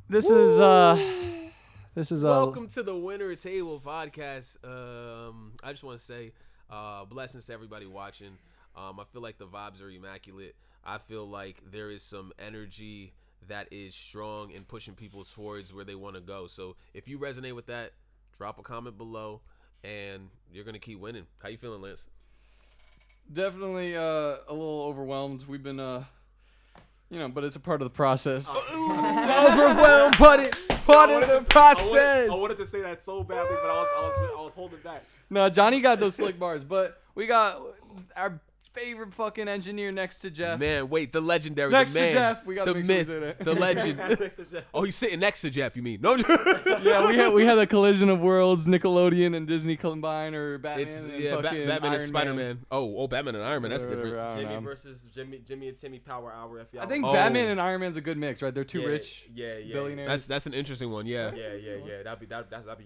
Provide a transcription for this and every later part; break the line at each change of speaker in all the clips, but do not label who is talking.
This is
Welcome to the Winner Table podcast. I just want to say blessings to everybody watching. I feel like the vibes are immaculate. I feel like there is some energy that is strong and pushing people towards where they want to go. So if you resonate with that, drop a comment below, and you're gonna keep winning. How you feeling, Lance?
definitely a little overwhelmed. We've been but it's a part of the process.
Overwhelmed, but it's part of the process.
I wanted to say that so badly, but I was holding back.
No, Johnny got those slick bars, but we got our favorite fucking engineer next to Jeff.
Man, wait, the legendary,
Next
the man,
to Jeff, we gotta
the
make sure
myth,
we say that.
the legend. Oh, he's sitting next to Jeff. You mean? No.
Yeah, we had a collision of worlds, Nickelodeon and Disney combine, or Batman
It's
and
Batman
fucking
and
Iron
Spider-Man.
Man.
Oh, Batman and Iron Man. That's different.
I don't
Jimmy
know.
versus Jimmy and Timmy Power Hour. If y'all
I think
Oh.
Batman and Iron Man's a good mix, right? They're two
Yeah,
rich
yeah.
billionaires.
That's an interesting one. Yeah.
Yeah. That'd be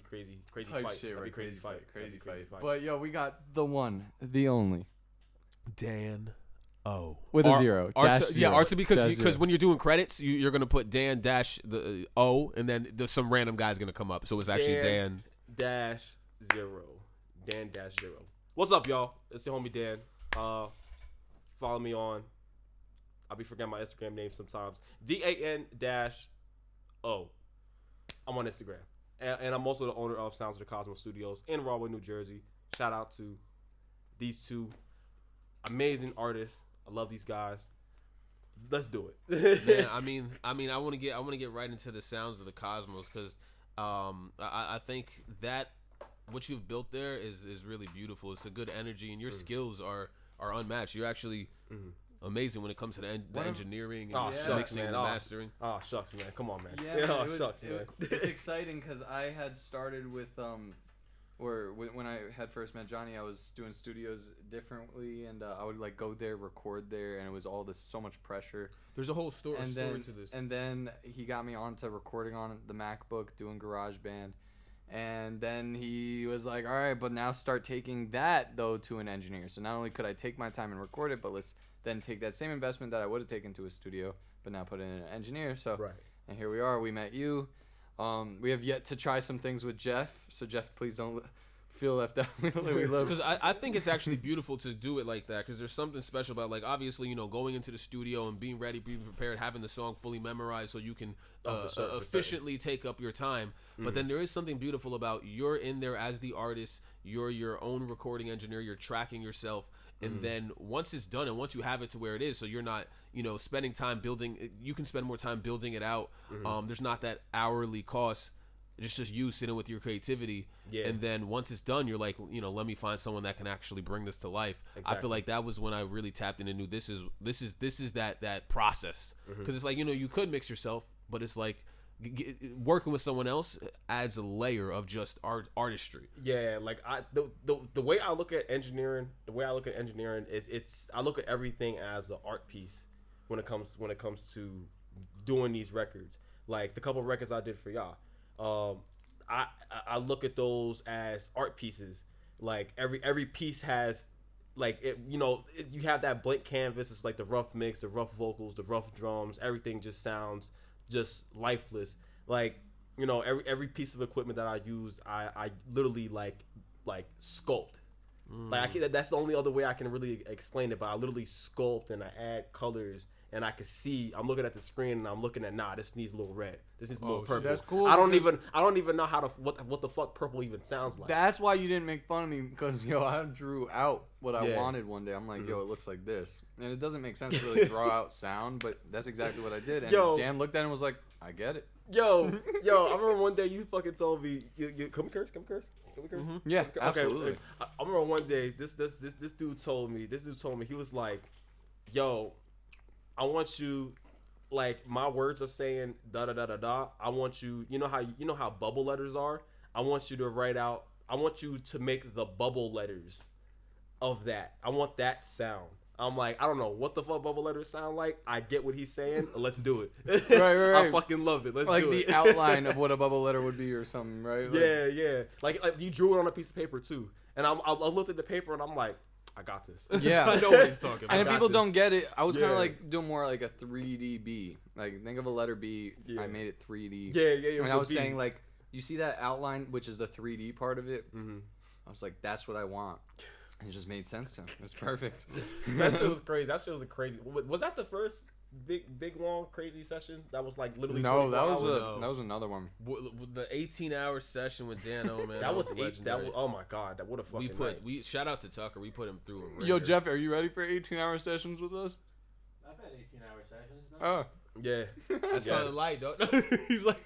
crazy
Type
fight.
shit,
That'd
right?
be crazy fight.
Crazy
That'd be
fight. But yo, we got the one, the only,
Dan-0
with a zero. Dash zero.
R2 because
Dash zero.
when you're doing credits, you're gonna put Dan dash the O, and then there's some random guy's gonna come up. So it's actually Dan.
Dash zero. Dan dash zero. What's up, y'all? It's the homie Dan. Follow me on. I'll be forgetting my Instagram name sometimes. Dan-O. I'm on Instagram, and I'm also the owner of Sounds of the Cosmos Studios in Rahway, New Jersey. Shout out to these two amazing artists. I love these guys. Let's do it.
Man, I mean, I want to get right into the sounds of the cosmos because I think that what you've built there is really beautiful. It's a good energy, and your skills are unmatched. You're actually amazing when it comes to the engineering and mixing and mastering.
Oh shucks, man. Come on, man.
Yeah, man,
Shucks, man.
it's exciting because I had started with when I had first met Johnny, I was doing studios differently, and I would like go there, record there, and it was all this so much pressure.
There's a whole story
And
to this.
then he got me onto recording on the MacBook, doing GarageBand, and then he was like, "All right, but now start taking that though to an engineer." So not only could I take my time and record it, but let's then take that same investment that I would have taken to a studio, but now put it in an engineer. So
Right.
And here we are. We met you. We have yet to try some things with Jeff. So Jeff, please don't feel left out. We love.
Because I think it's actually beautiful to do it like that because there's something special about, like, obviously, going into the studio and being ready, being prepared, having the song fully memorized so you can efficiently take up your time. But then there is something beautiful about you're in there as the artist, you're your own recording engineer, you're tracking yourself. And then once it's done and once you have it to where it is, so you're not, spending time building, you can spend more time building it out. There's not that hourly cost. It's just you sitting with your creativity. Yeah. And then once it's done, you're like, let me find someone that can actually bring this to life. Exactly. I feel like that was when I really tapped in and knew this is that process. Because it's like, you could mix yourself, but it's like working with someone else adds a layer of just artistry.
Yeah, like the way I look at engineering, is I look at everything as an art piece when it comes to doing these records. Like the couple of records I did for y'all. I look at those as art pieces. Like every piece has, like, you have that blank canvas. It's like the rough mix, the rough vocals, the rough drums. Everything just sounds just lifeless. Like, every piece of equipment that I use, I literally like sculpt. Like that's the only other way I can really explain it. But I literally sculpt and I add colors. And I can see, I'm looking at the screen and I'm looking at, this needs a little red. This needs a little purple.
That's cool.
I don't even know how to what the fuck purple even sounds like.
That's why you didn't make fun of me, because I drew out what I wanted one day. I'm like, it looks like this, and it doesn't make sense to really draw out sound, but that's exactly what I did. And Dan looked at it and was like, I get it.
Yo, I remember one day you fucking told me, you come curse.
Mm-hmm. Yeah,
okay,
absolutely.
I remember one day this dude told me, he was like, yo, I want you, like, my words are saying da da da da da. I want you, you know how bubble letters are? I want you to make the bubble letters of that. I want that sound. I'm like, I don't know what the fuck bubble letters sound like. I get what he's saying. Let's do it.
Right.
I fucking love it. Let's do it.
Like the outline of what a bubble letter would be or something, right?
Yeah. Like you drew it on a piece of paper too. And I looked at the paper and I'm like, I got this.
Yeah.
I know what he's talking about.
And if
got
people
this.
don't get it, I was kind
Yeah.
of like doing more like a 3D B. Like think of a letter B.
Yeah.
I made it 3D.
Yeah.
And I was saying like, you see that outline, which is the 3D part of it.
Mm-hmm.
I was like, that's what I want. And it just made sense to him. It was perfect.
That shit was crazy. That shit was a crazy. Was that the first big long crazy session? That was like literally.
No,
24
that was
hours?
that was another one.
The 18-hour session with Dan-0, man.
That was eight.
legendary.
That was, oh my god, that would have fucking.
We shout out to Tucker. We put him through a
Yo,
ringer.
Jeff, are you ready for 18-hour sessions with us?
I've had 18-hour sessions. No?
Oh.
Yeah.
That's
Yeah.
not a lie, dog. he's like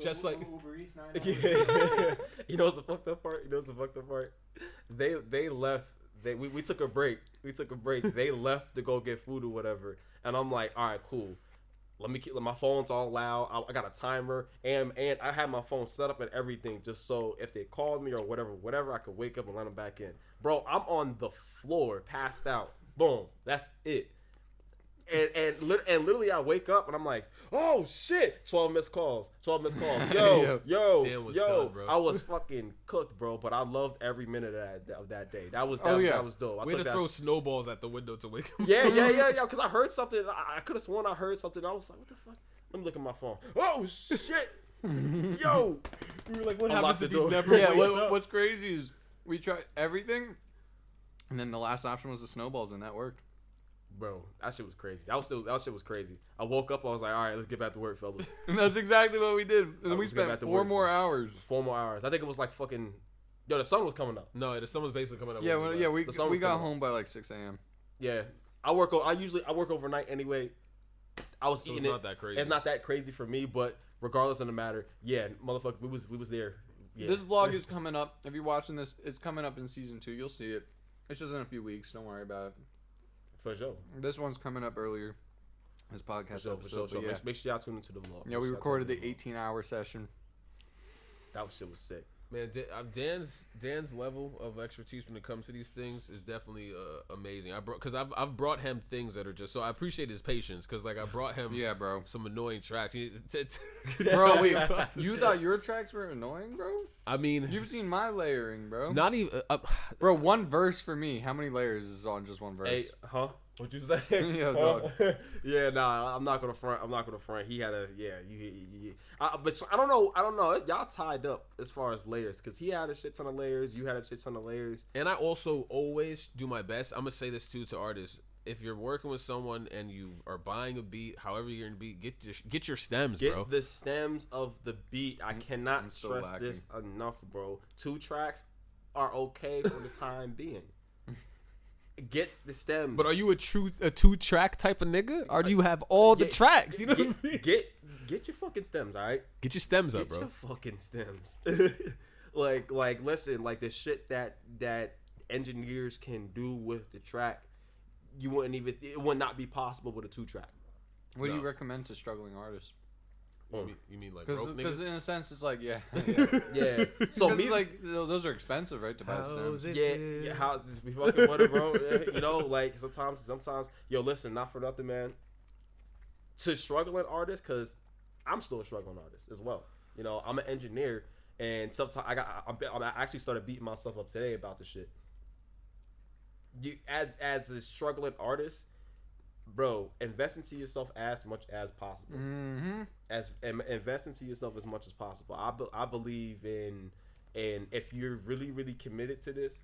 just like.
Uber Eats, 9
Yeah. You know what's the fucked up part? They left. We took a break. They left to go get food or whatever. And I'm like, all right, cool. Let me keep my phone's all loud. I got a timer and I had my phone set up and everything just so if they called me or whatever, I could wake up and let them back in. Bro, I'm on the floor, passed out. Boom. That's it. And literally I wake up and I'm like, oh shit, 12 missed calls. Yo,
Dan was done, bro.
I was fucking cooked, bro. But I loved every minute of that day. That was dope.
We had to throw snowballs at the window to wake him.
Yeah. Because I heard something. I could have sworn I heard something. I was like, what the fuck? Let me look at my phone. Oh shit, yo.
We were like, what
Unlock
happens
the
if he
door.
never
Yeah,
wakes up?
what's crazy is we tried everything, and then the last option was the snowballs, and that worked.
Bro, that shit was crazy. That shit was crazy. I woke up. I was like, all right, let's get back to work, fellas.
And that's exactly what we did. And then we
Let's get back
spent
to
4
work.
more hours.
4 more hours. I think it was like fucking. Yo, the sun was coming up.
No, the sun was basically coming up.
Yeah,
when
well,
left.
we got home by like 6 a.m.
Yeah, I work overnight anyway. I was
So
eating
it's not that crazy.
It's not that crazy for me, but regardless of the matter, yeah, motherfucker, we was there. Yeah.
This vlog is coming up. If you're watching this, it's coming up in season 2. You'll see it. It's just in a few weeks. Don't worry about it.
for sure.
This one's coming up earlier. This podcast
For
episode.
sure.
but yeah.
Make sure y'all tune into the vlog.
Yeah, we recorded the 18-hour session.
That shit was sick.
Man, Dan's level of expertise when it comes to these things is definitely amazing. I've brought him things that are just so I appreciate his patience because like I brought him
Yeah, bro.
some annoying tracks.
Bro, wait. You thought your tracks were annoying, bro?
I mean,
You've seen my layering, bro.
not even
Bro, one verse for me. How many layers is on just one verse?
Hey, huh? What'd you say?
Yeah, dog.
Yeah, nah, I'm not gonna front. He had a but I don't know. Y'all tied up as far as layers because he had a shit ton of layers. You had a shit ton of layers.
And I also always do my best. I'm gonna say this too to artists. If you're working with someone and you are buying a beat, however you're gonna beat, get your stems, bro.
Get the stems of the beat. I cannot
I'm still
stress
lacking.
this enough, bro. 2 tracks are okay for the time being. Get the stems.
But are you a 2-track type of nigga, or do you have all the tracks? You know what I mean?
Get your fucking stems, all right?
Get your stems up,
Get
bro.
your fucking stems. like listen, like the shit that engineers can do with the track, it would not be possible with a 2-track.
What do you
No.
recommend to struggling artists?
You mean like broke
Because
niggas?
in a sense, it's like, yeah.
Yeah. So
So
me
like, those are expensive, right, to buy stems.
yeah, how's this be fucking funny, bro? You know, like sometimes, yo, listen, not for nothing, man. To struggling artists, because I'm still a struggling artist as well. You know, I'm an engineer, and sometimes I actually started beating myself up today about the shit. You as a struggling artist, bro, invest into yourself as much as possible.
Mm-hmm.
Invest into yourself as much as possible. I believe in if you're really really committed to this,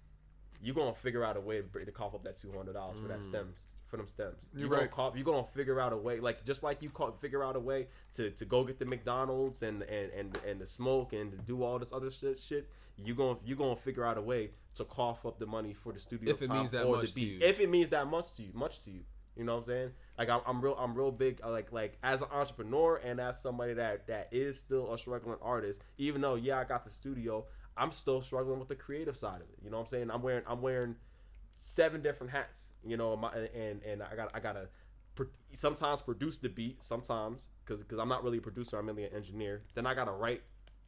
you're gonna figure out a way to cough up that $200 for that stems. For them stems,
You're
gonna
right.
you're gonna figure out a way, like just like you figure out a way to go get the McDonald's and the smoke and to do all this other shit. You're gonna figure out a way to cough up the money for the studio
If it
time
means that
or
much
the
to
beat.
you.
If it means that much to you, you know what I'm saying? Like I'm real big. Like as an entrepreneur and as somebody that is still a struggling artist. Even though I got the studio, I'm still struggling with the creative side of it. You know what I'm saying? I'm wearing 7 different hats, you know, and I gotta sometimes produce the beat, sometimes because I'm not really a producer, I'm mainly an engineer. Then I gotta write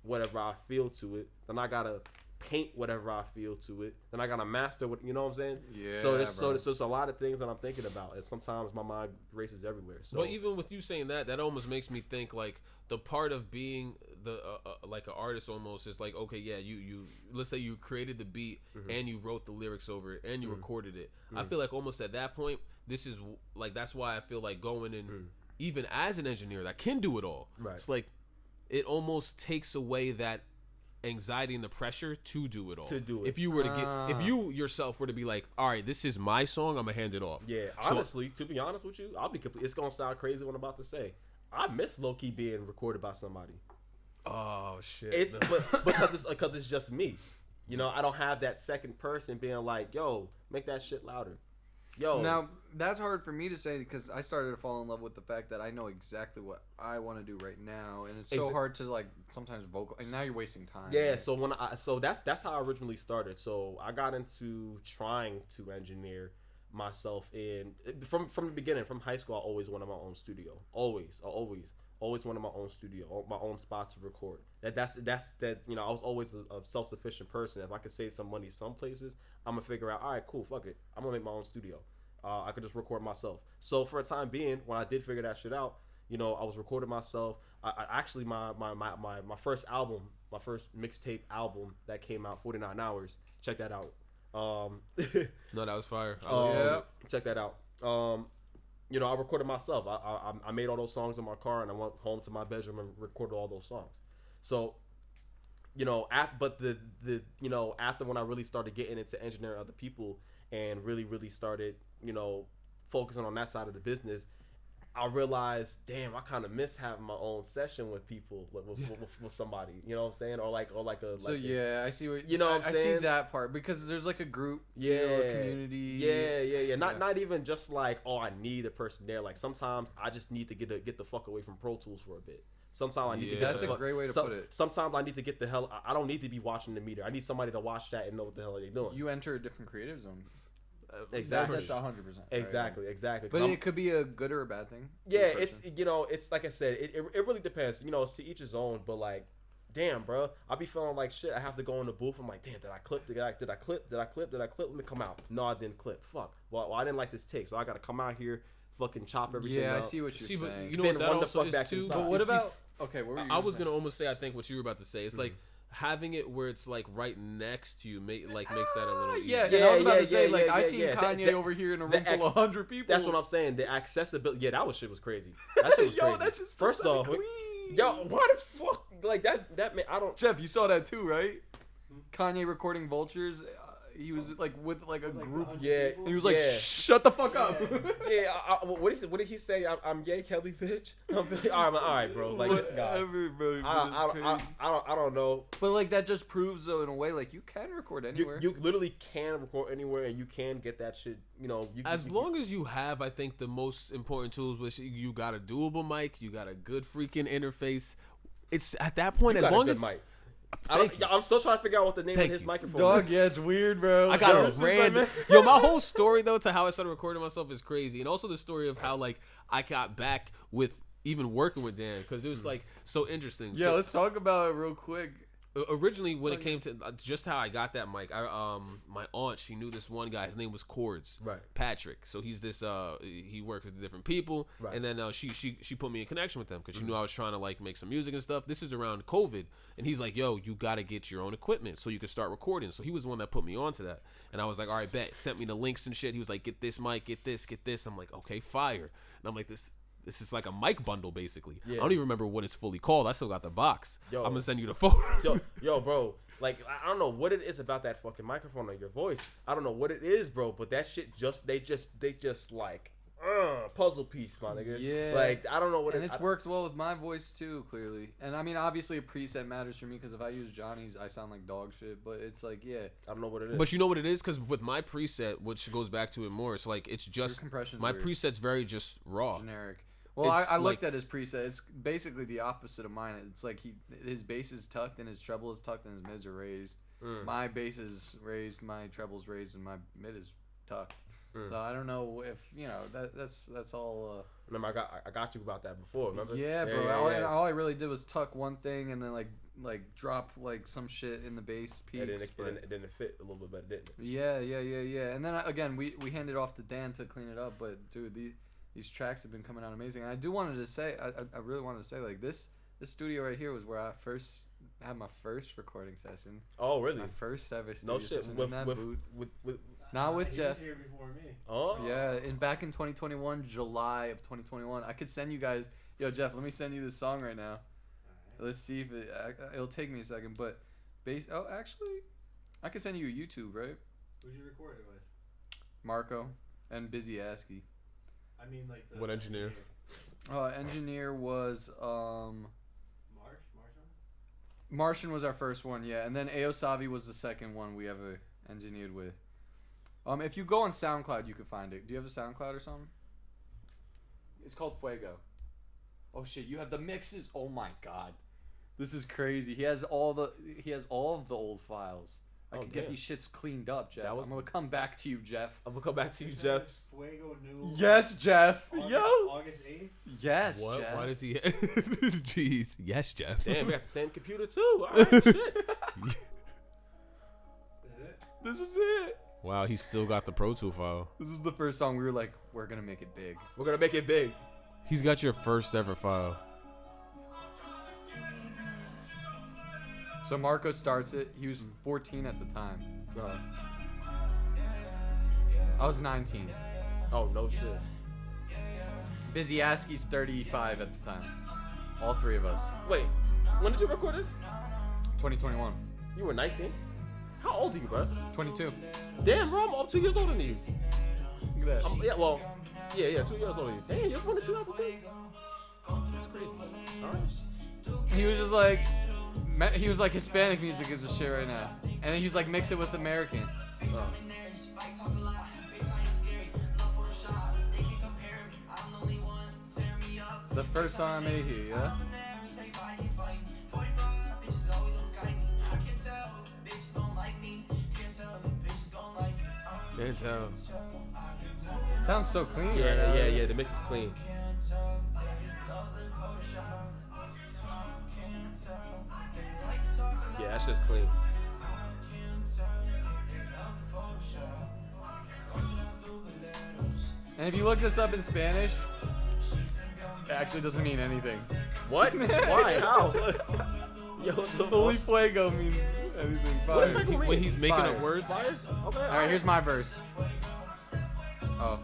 whatever I feel to it. Then I gotta paint whatever I feel to it. Then I gotta master what, you know what I'm saying?
Yeah.
So there's a lot of things that I'm thinking about, and sometimes my mind races everywhere. So,
but even with you saying that, that almost makes me think like the part of being the like an artist almost is like, okay, yeah, you let's say you created the beat and you wrote the lyrics over it and you recorded it. I feel like almost at that point, this is like, that's why I feel like going in, even as an engineer that can do it all.
Right.
It's like it almost takes away that anxiety and the pressure to do it all.
To do it.
If you were to if you yourself were to be like, all right, this is my song, I'm gonna hand it off.
Yeah, honestly, to be honest with you, I'll be complete. It's gonna sound crazy what I'm about to say. I miss low key being recorded by somebody.
Oh shit!
It's but because it's just me. You know, I don't have that second person being like, "Yo, make that shit louder." Yo.
Now that's hard for me to say because I started to fall in love with the fact that I know exactly what I want to do right now, and it's so hard to like sometimes vocal. And now you're wasting time.
Yeah. So that's how I originally started. So I got into trying to engineer myself in from the beginning. From high school, I always wanted my own studio. Always wanted my own studio, my own spot to record. That's you know, I was always a self-sufficient person. If I could save some money some places, I'm gonna figure out, all right, cool, fuck it, I'm gonna make my own studio. I could just record myself. So for a time being, when I did figure that shit out, you know, I was recording myself. I actually my first album, my first mixtape album that came out, 49 Hours. Check that out.
No, that was fire.
Yeah, check that out. You know, I recorded myself. I made all those songs in my car, and I went home to my bedroom and recorded all those songs. So, you know, after when I really started getting into engineering other people and really started, you know, focusing on that side of the business, I realized, damn, I kind of miss having my own session with people, with somebody. You know what I'm saying? Or like a.
So yeah, I see what
you know. What I'm saying?
I see that part because there's like a group,
yeah,
you know, a community.
Yeah. Not even just like, oh, I need a person there. Like sometimes I just need to get the fuck away from Pro Tools for a bit. Sometimes I need to get.
That's a great way to put it.
Sometimes I need to get the hell. I don't need to be watching the meter. I need somebody to watch that and know what the hell they're doing.
You enter a different creative zone.
Exactly.
That's 100%.
Exactly.
But it could be a good or a bad thing.
Yeah, it's, you know, it's like I said, it really depends. You know, it's to each his own. But like, damn, bro, I be feeling like shit. I have to go in the booth. I'm like, damn, did I clip? Did I clip? Let me come out. No, I didn't clip. Fuck. Well, I didn't like this take, so I gotta come out here, fucking chop everything.
Yeah,
up.
I see what you're saying.
But you know what that also is too.
But what about? Okay, what were you?
I was gonna almost say, I think what you were about to say. It's like having it where it's like right next to you makes that a little easier.
And I was about to say, like, I seen Kanye over here in a room full of 100 people.
That's what I'm saying. The accessibility. Yeah, that shit was crazy. That shit was crazy.
Yo, that's just
first off,
clean.
Yo, what the fuck? Like that man, I don't.
Jeff, you saw that too, right? Kanye recording Vultures. He was like with like a group.
Yeah,
and he was like, "Shut the fuck up."
Yeah. What did he say? I'm gay, Kelly, bitch. All right, bro. Like this guy. I don't know.
But like that just proves, though, in a way, like you can record anywhere.
You literally can record anywhere, and you can get that shit. You know,
as long as you have, I think the most important tools, which you got a doable mic, you got a good freaking interface. It's at that point, as long as.
Mic. I'm still trying to figure out what the name of his microphone is.
Yeah, it's weird, bro.
I got a random. Yo, my whole story though to how I started recording myself is crazy, and also the story of how like I got back with even working with Dan because it was like so interesting.
Yeah, let's talk about it real quick.
Originally, when it came to just how I got that mic, my aunt, she knew this one guy. His name was Chords,
right?
Patrick. So he's this. He works with different people, right? And then she put me in connection with them because she knew I was trying to like make some music and stuff. This is around COVID, and he's like, "Yo, you got to get your own equipment so you can start recording." So he was the one that put me onto that, and I was like, "All right, bet." Sent me the links and shit. He was like, "Get this mic, get this, get this." I'm like, "Okay, fire." And I'm like, This is like a mic bundle, basically. Yeah. I don't even remember what it's fully called. I still got the box. Yo, I'm gonna send you the photo.
yo, bro. Like, I don't know what it is about that fucking microphone or your voice. I don't know what it is, bro. But that shit they just like puzzle piece, my nigga.
Yeah.
Like, I don't know what.
And it's worked well with my voice too, clearly. And I mean, obviously, a preset matters for me because if I use Johnny's, I sound like dog shit. But it's like, yeah.
I don't know what it is.
But you know what it is, because with my preset, which goes back to it more, it's like it's just my preset's very just raw,
generic. Well, I looked at his preset. It's basically the opposite of mine. It's like his bass is tucked and his treble is tucked and his mids are raised. My bass is raised, my treble's raised, and my mid is tucked. So I don't know if that's all.
Remember, I got you about that before. Remember?
Yeah, bro. All I really did was tuck one thing and then like drop like some shit in the bass peaks.
It didn't fit a little bit better, didn't it?
Yeah. And then again, we handed off to Dan to clean it up. But dude, these tracks have been coming out amazing. And I really wanted to say like this studio right here was where I first had my first recording session.
Oh, really?
My first ever studio session
with,
in that
with,
booth.
with
Not with
He
Jeff.
was here before me.
Oh.
Yeah, back in 2021, July of 2021. I could send you guys. Yo, Jeff, let me send you this song right now. Let's see if it'll take me a second, but actually, I could send you a YouTube, right?
Who'd you record it with?
Marco and Busy Asky.
I mean, like the.
What engineer?
Engineer was
Martian?
Martian was our first one, yeah, and then Aosavi was the second one we ever engineered with. If you go on SoundCloud, you can find it. Do you have a SoundCloud or something? It's called Fuego. Oh shit, you have the mixes. Oh my god, this is crazy. He has all of the old files. I can get these shits cleaned up, Jeff. I'm gonna come back to you, Jeff.
I'm gonna come back to you, Jeff.
Fuego new.
Yes, Jeff.
August 8th.
Yes,
What?
Jeff.
Why does he? Jeez. Yes, Jeff.
Damn, we got the same computer too. All right, shit.
Is it?
This is it.
Wow, he still got the Pro Tool file.
This is the first song we were like, we're gonna make it big.
We're gonna make it big.
He's got your first ever file.
So Marco starts it. He was 14 at the time. I was 19.
Oh no shit.
Busy Asky's 35 at the time. All three of us.
Wait, when did you record this?
2021.
You were 19. How old are you, bro?
22.
Damn, bro, I'm 2 years older than you.
Look at that.
Yeah, 2 years older than you. Damn, you're born in 2002. That's crazy. All right.
He was like Hispanic music is the shit right now. And then he was like mix it with American. Oh. The first song I made here, yeah?
Can't tell.
Sounds so clean right now.
Yeah. The mix is clean. Yeah, that shit's clean.
And if you look this up in Spanish, it actually doesn't mean anything.
What? Why? How? Yo,
Fully Fuego means anything. Fire.
When he's making
Fire.
up words.
Fire? Okay.
Alright, here's my verse. Oh.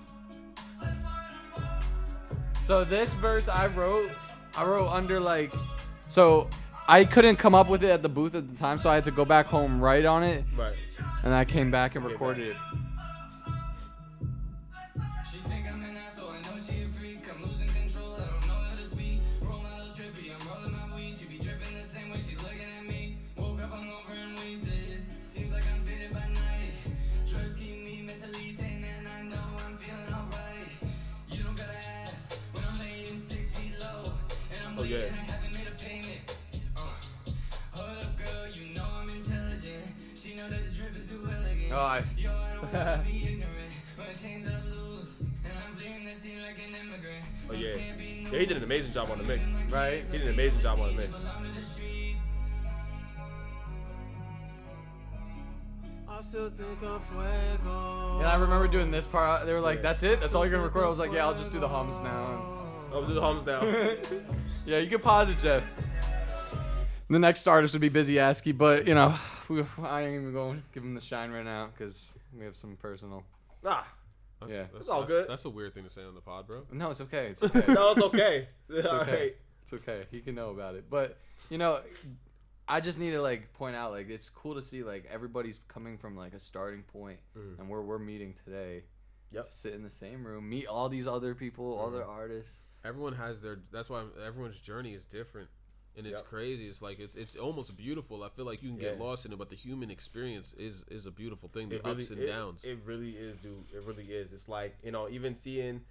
So this verse I wrote under like, so I couldn't come up with it at the booth at the time, so I had to go back home, write on it,
Right.
and I came back and recorded it.
She think I'm an asshole, I know she a freak. I'm losing control, I don't know how to speak. Rolling out trippy, I'm rolling my weed. She be dripping the same way she looking at me. Woke up hungover and wasted. Seems like I'm faded by night. Drugs keep me mentally sane, and I know I'm feeling alright. You don't gotta ask when I'm laying 6 feet low, and I'm laying, I haven't made a payment. Hold up, girl, you know I'm intelligent. She know that the drip is too elegant.
Oh,
Yo, I don't wanna be ignorant. When chains are loose, and I'm fleeing the scene like an immigrant.
Oh yeah. Yeah, he did an amazing job on the mix.
Right?
He did an amazing job on the mix.
I still think of Fuego.
Yeah, I remember doing this part. They were like, "That's it? That's all you're gonna record?" I was like, "Yeah, I'll just do the hums now."
Oh, do the hums now.
Yeah, you can pause it, Jeff. The next artist would be Busy Asky, but you know, I ain't even going to give him the shine right now because we have some personal.
Ah,
Yeah.
It's all good.
That's a weird thing to say on the pod, bro.
No, it's okay. It's okay.
no, it's okay.
It's
All
okay.
right.
It's okay. He can know about it. But you know, I just need to like point out like it's cool to see like everybody's coming from like a starting point, and we're meeting today.
Yep.
To sit in the same room, meet all these other people, other artists.
Everyone has their. That's why everyone's journey is different, and it's crazy. It's like it's almost beautiful. I feel like you can get lost in it, but the human experience is a beautiful thing. The ups and downs.
It really is, dude. It really is. It's like, you know, even seeing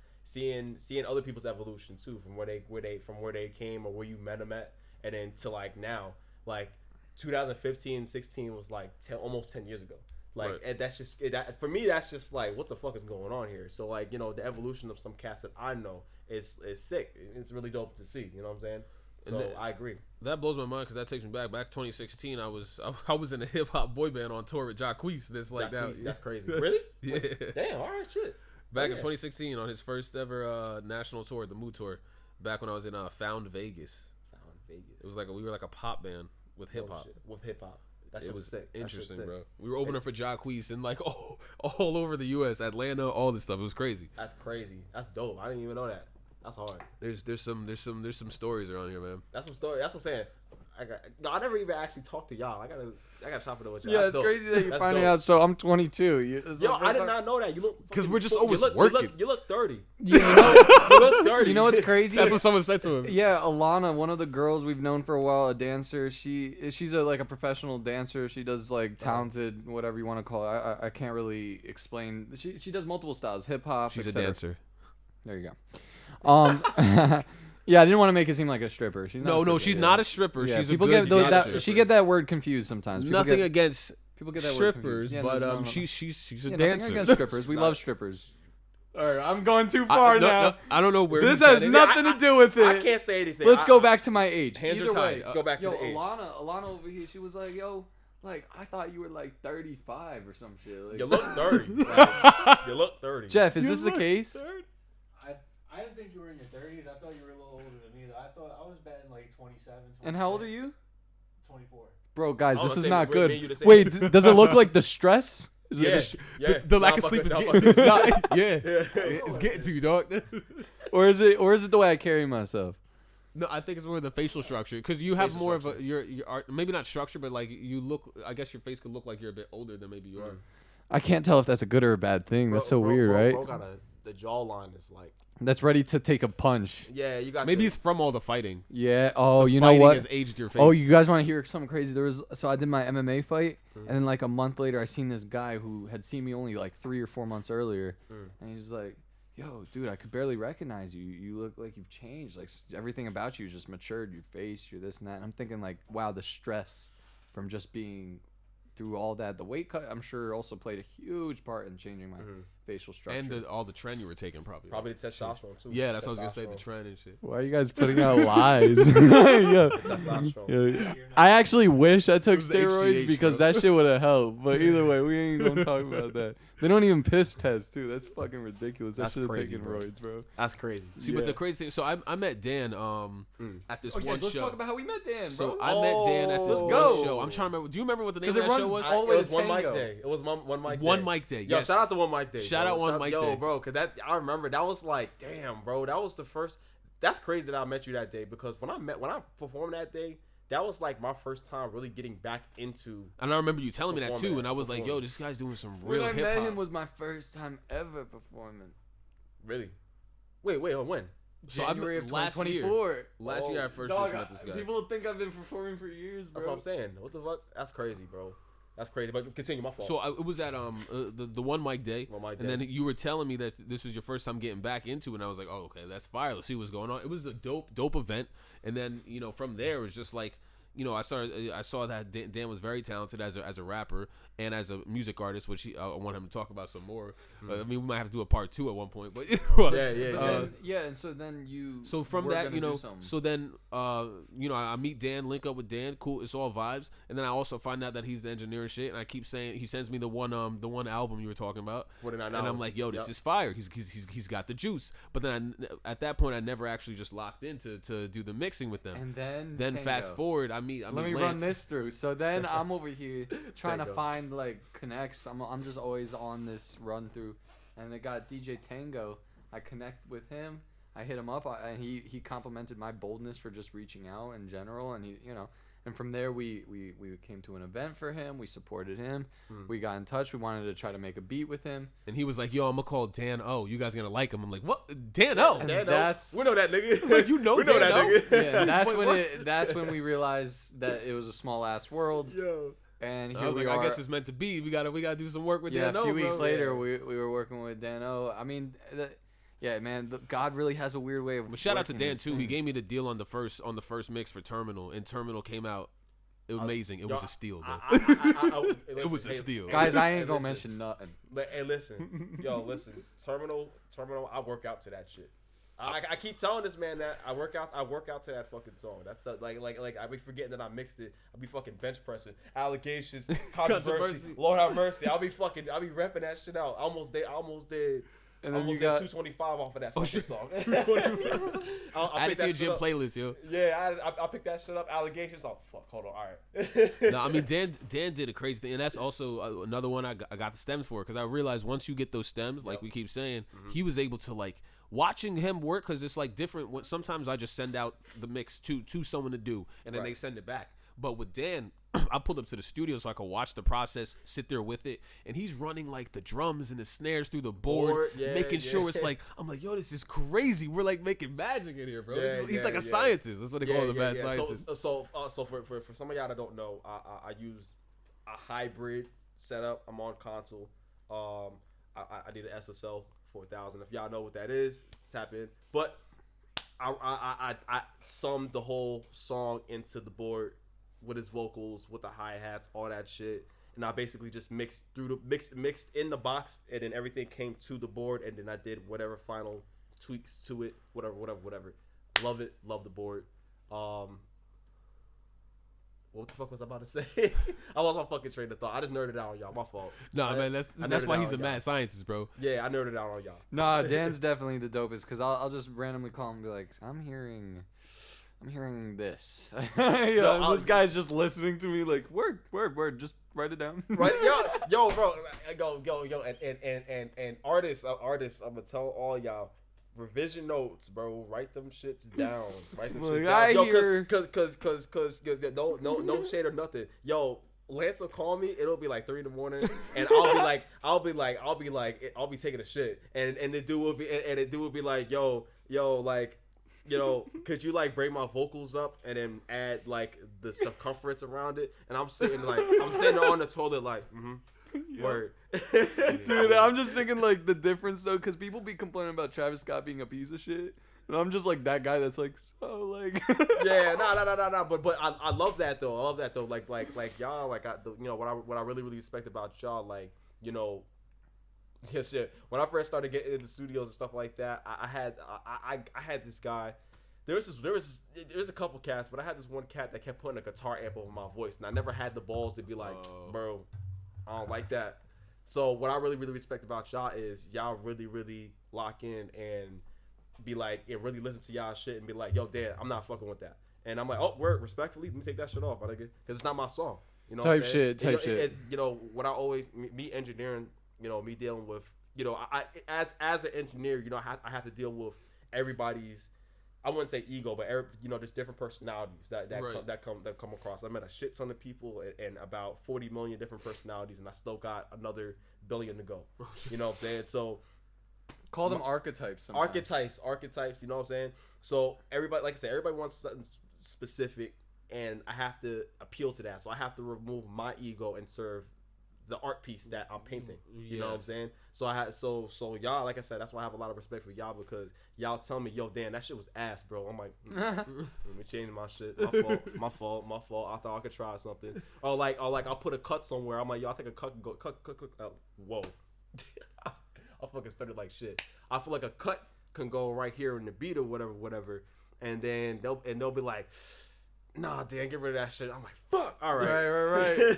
other people's evolution too, from where they came or where you met them at, and then to like now, like 2015, 16 was like almost 10 years ago. Like,
Right.
and that's just for me. That's just like, what the fuck is going on here? So like, the evolution of some cats that I know is sick. It's really dope to see. You know what I'm saying? So I agree.
That blows my mind because that takes me back. Back 2016, I was in a hip hop boy band on tour with Jacquees. That's like that.
That's crazy. Really?
Yeah.
Damn. All right. Shit.
Back in 2016 on his first ever national tour, the Mood Tour. Back when I was in Found Vegas.
Found Vegas.
It was like we were like a pop band with hip hop.
With hip hop. That shit was sick.
Interesting, bro. We were opening for Jacquees and like all over the U.S., Atlanta, all this stuff. It was crazy.
That's crazy. That's dope. I didn't even know that. That's hard.
There's some stories around here, man.
That's some story. That's what I'm saying. I never even actually talked to y'all. I gotta chop it up with y'all.
Yeah,
That's
it's
dope.
crazy that you're
That's
finding
dope.
out. So I'm 22.
Yo, I did not know that. You look
'Cause we're just
fucking-
always
you look,
working.
You look 30.
You know,
You look 30.
you know what's crazy?
That's what someone said to him.
Yeah, Alana, one of the girls we've known for a while, a dancer. She's like a professional dancer. She does like talented, whatever you want to call it. I can't really explain. She does multiple styles, hip hop.
She's a
etc.
dancer.
There you go. Yeah, I didn't want to make it seem like a stripper. She's not
No,
a stripper,
she's
yeah.
not a stripper.
Yeah,
She's
people
a good
get
dancer.
she get that word confused sometimes. People
Nothing
get,
against
people get that word
strippers,
confused. Yeah,
but
no.
she's a
Yeah,
dancer.
nothing against strippers. We love strippers. All right, I'm going too far now.
No, I don't know where
This
he's
has
heading.
nothing to do with it.
I can't say anything.
Let's go back to my age.
Hands are
Either
tied.
way,
Go back
yo,
to the age.
Alana over here, she was like, yo, like, I thought you were like 35 or some shit. Like,
You look 30. Like, you look 30.
Jeff, is this the case?
I didn't think you were in your 30s. I thought you were a little older than me. Though. I thought I was betting like 27.
And how old are you?
24.
Bro, guys,
Oh,
this
the
is
same-
not
me and you
good.
the same.
Wait, does it look like the stress? Is it
Yeah,
the sh-
yeah.
The lack of
Nah,
sleep is
I'm
getting to you. Yeah,
Yeah.
it's getting to you, dog.
or is it the way I carry myself?
No, I think it's more the facial structure because you have
Facial
more
structure.
of a your art, maybe not structure, but like you look. I guess your face could look like you're a bit older than maybe you are.
I can't tell if that's a good or a bad thing. That's so weird, right?
Bro got the jawline is like,
That's ready to take a punch.
yeah, you got
Maybe
the,
it's from all the fighting.
Yeah. Oh,
The
you know
fighting
what?
has aged your face.
Oh, you guys want to hear something crazy? So I did my MMA fight, and then like a month later, I seen this guy who had seen me only like 3 or 4 months earlier, and he's like, "Yo, dude, I could barely recognize you. You look like you've changed. Like everything about you just matured. Your face, you're this and that." And I'm thinking like, wow, the stress from just being through all that. The weight cut, I'm sure, also played a huge part in changing my facial structure.
and all the trend you were taking probably.
probably the testosterone too.
Yeah, that's what I was gonna say. The
Testosterone.
trend and shit.
Why are you guys putting out lies? Yeah.
Testosterone.
Yeah. I actually wish I took
was the
steroids
HGH,
because
bro.
that shit would have helped. But either way, we ain't gonna talk about that. They don't even piss test too. That's fucking ridiculous. I
That's
should have
crazy,
taken
bro.
roids, bro.
That's crazy.
See,
Yeah.
but the crazy thing. So I met Dan at this
Okay,
one
let's
show.
talk about how we met Dan, bro.
So I met Dan at this
Oh.
one
go.
show. I'm trying to remember. Do you remember what the name of
'Cause it
that show
runs
was?
all the way
It was
to
one mic
Tango.
day. It was one mic day.
One mic day.
Yo,
Yes.
shout out to One Mic Day.
Shout
bro.
out One Mic
yo,
Day.
bro, because that I remember that was like, damn, bro, that was the first. That's crazy that I met you that day because when I performed that day, that was like my first time really getting back into.
And I remember you telling me that
Performing
too, and I was like,
performing.
"Yo, this guy's doing some
when
real
I
hip
met
hop."
him was my first time ever performing.
Really? Wait, when?
So I
January
met
of
last year.
2024.
Last year I first
Dog,
just met this guy.
People think I've been performing for years, bro.
That's what I'm saying. What the fuck? That's crazy, bro. That's crazy. But continue. My fault.
So it was at the one mic day,
One Mic
and
Day.
then you were telling me that this was your first time getting back into, it, and I was like, "Oh, okay, that's fire. Let's see what's going on." It was a dope event, and then from there it was just like. I saw that Dan was very talented as a rapper and as a music artist, which I want him to talk about some more. I mean, we might have to do a part 2 at one point, but
yeah.
But then, and so then you.
So from
were
that,
gonna do something.
so then, I meet Dan, link up with Dan, cool, it's all vibes, and then I also find out that he's the engineer and shit, and I keep saying he sends me the one album you were talking about,
49
and I'm
hours.
like, yo, this
Yep.
is fire. He's got the juice. But then at that point, I never actually just locked in to do the mixing with them.
And then
Then fast
Tango.
forward, I meet
Let me
Lance.
run this through. So then I'm over here trying to
Tango.
find like connects. I'm just always on this run through, and I got DJ Tango. I connect with him. I hit him up, and he complimented my boldness for just reaching out in general, and and from there we came to an event for him. We supported him. We got in touch. We wanted to try to make a beat with him.
And he was like, yo, I'm gonna call Dan-0. You guys are gonna like him. I'm like, what? Dan-0?
And
Dan-O.
that's-
we know that nigga.
It's like, you know
we know that
Dan-O?
nigga.
Yeah, and that's
Wait,
when
what?
that's when we realized that it was a small ass world.
Yo.
And
I
here
was
we
like,
are.
I guess it's meant to be. We gotta do some work with
Yeah,
Dan-0,
a few weeks
bro.
later, we were working with Dan-0. I mean, yeah, man, God really has a weird way of.
But shout out to
working
Dan
these
too. He
things.
gave me the deal on the first mix for Terminal, and Terminal came out. amazing. It was a steal, bro.
It
was a steal.
Guys, I ain't gonna mention nothing.
Hey, listen, listen. Terminal. I work out to that shit. I keep telling this man that I work out to that fucking song. That's like I be forgetting that I mixed it. I be fucking bench pressing, allegations, controversy. Lord have mercy. I'll be repping that shit out. I almost did.
And then
almost
you got
225 off of that fucking song.
Add it to your gym playlist, yo.
Yeah, I picked that shit up. Allegations. Oh fuck, hold on. All right.
No, I mean Dan did a crazy thing, and that's also another one I got the stems for, because I realized once you get those stems, like we keep saying, he was able to like. Watching him work, because it's like different. Sometimes I just send out the mix to someone to do, and then they send it back. But with Dan, I pulled up to the studio so I could watch the process, sit there with it, and he's running like the drums and the snares through the board, making sure it's like, I'm like, yo, this is crazy. We're like making magic in here, bro. He's like a scientist. That's what they call him, a mad scientist.
So for some of y'all that don't know, I use a hybrid setup. I'm on console. I did an SSL 4000. If y'all know what that is, tap in. But I summed the whole song into the board with his vocals, with the hi-hats, all that shit, and I basically just mixed in the box, and then everything came to the board, and then I did whatever final tweaks to it, whatever. Love it, love the board. What the fuck was I about to say? I lost my fucking train of thought. I just nerded out on y'all. My fault.
No, man, that's why he's a mad scientist, bro.
Yeah, I nerded out on y'all.
Nah, Dan's definitely the dopest, because I'll just randomly call him and be like, I'm hearing this. This guy's just listening to me like, word, just write it down.
Right, yo, bro, yo, and artists, I'm gonna tell all y'all, revision notes, bro. Write them shits down. Write them shits down. Yo, cause no shade or nothing. Yo, Lance will call me. It'll be like 3 in the morning, and I'll be taking a shit, and the dude will be like, yo, like, you know, could you like bring my vocals up and then add like the circumference around it? And I'm sitting on the toilet like, word.
Dude, I'm just thinking like the difference though, because people be complaining about Travis Scott being a piece of shit, and I'm just like that guy that's like, so like.
Yeah, no. But I love that though. Like y'all, like you know what I really respect about y'all, like, you know. Yeah, shit. When I first started getting into studios and stuff like that, I had this guy. There was a couple cats, but I had this one cat that kept putting a guitar amp over my voice, and I never had the balls to be like, bro, I don't like that. So what I really respect about y'all is y'all really lock in and be like, and really listen to y'all shit and be like, yo, Dan, I'm not fucking with that. And I'm like, oh, word, respectfully, let me take that shit off, my nigga, because it's not my song. You know,
type shit.
It's, you know, what I always me engineering. You know, me dealing with, you know, I as an engineer, you know, I have to deal with everybody's, I wouldn't say ego, but you know, there's different personalities that come across. I met a shit ton of people and about 40 million different personalities, and I still got another billion to go. You know what I'm saying? So
call them archetypes.
Sometimes. Archetypes. You know what I'm saying? So everybody, like I said, everybody wants something specific, and I have to appeal to that. So I have to remove my ego and serve the art piece that I'm painting. You know what I'm saying? So I had so y'all, like I said, that's why I have a lot of respect for y'all, because y'all tell me, yo, Dan, that shit was ass, bro. I'm like, let me change my shit. My fault. I thought I could try something. Or like I'll put a cut somewhere. I'm like, yo, I think a cut can go cut. Whoa. I fucking started like shit. I feel like a cut can go right here in the beat or whatever. And then they'll be like, nah, Dan, get rid of that shit. I'm like, fuck. All right.
Right.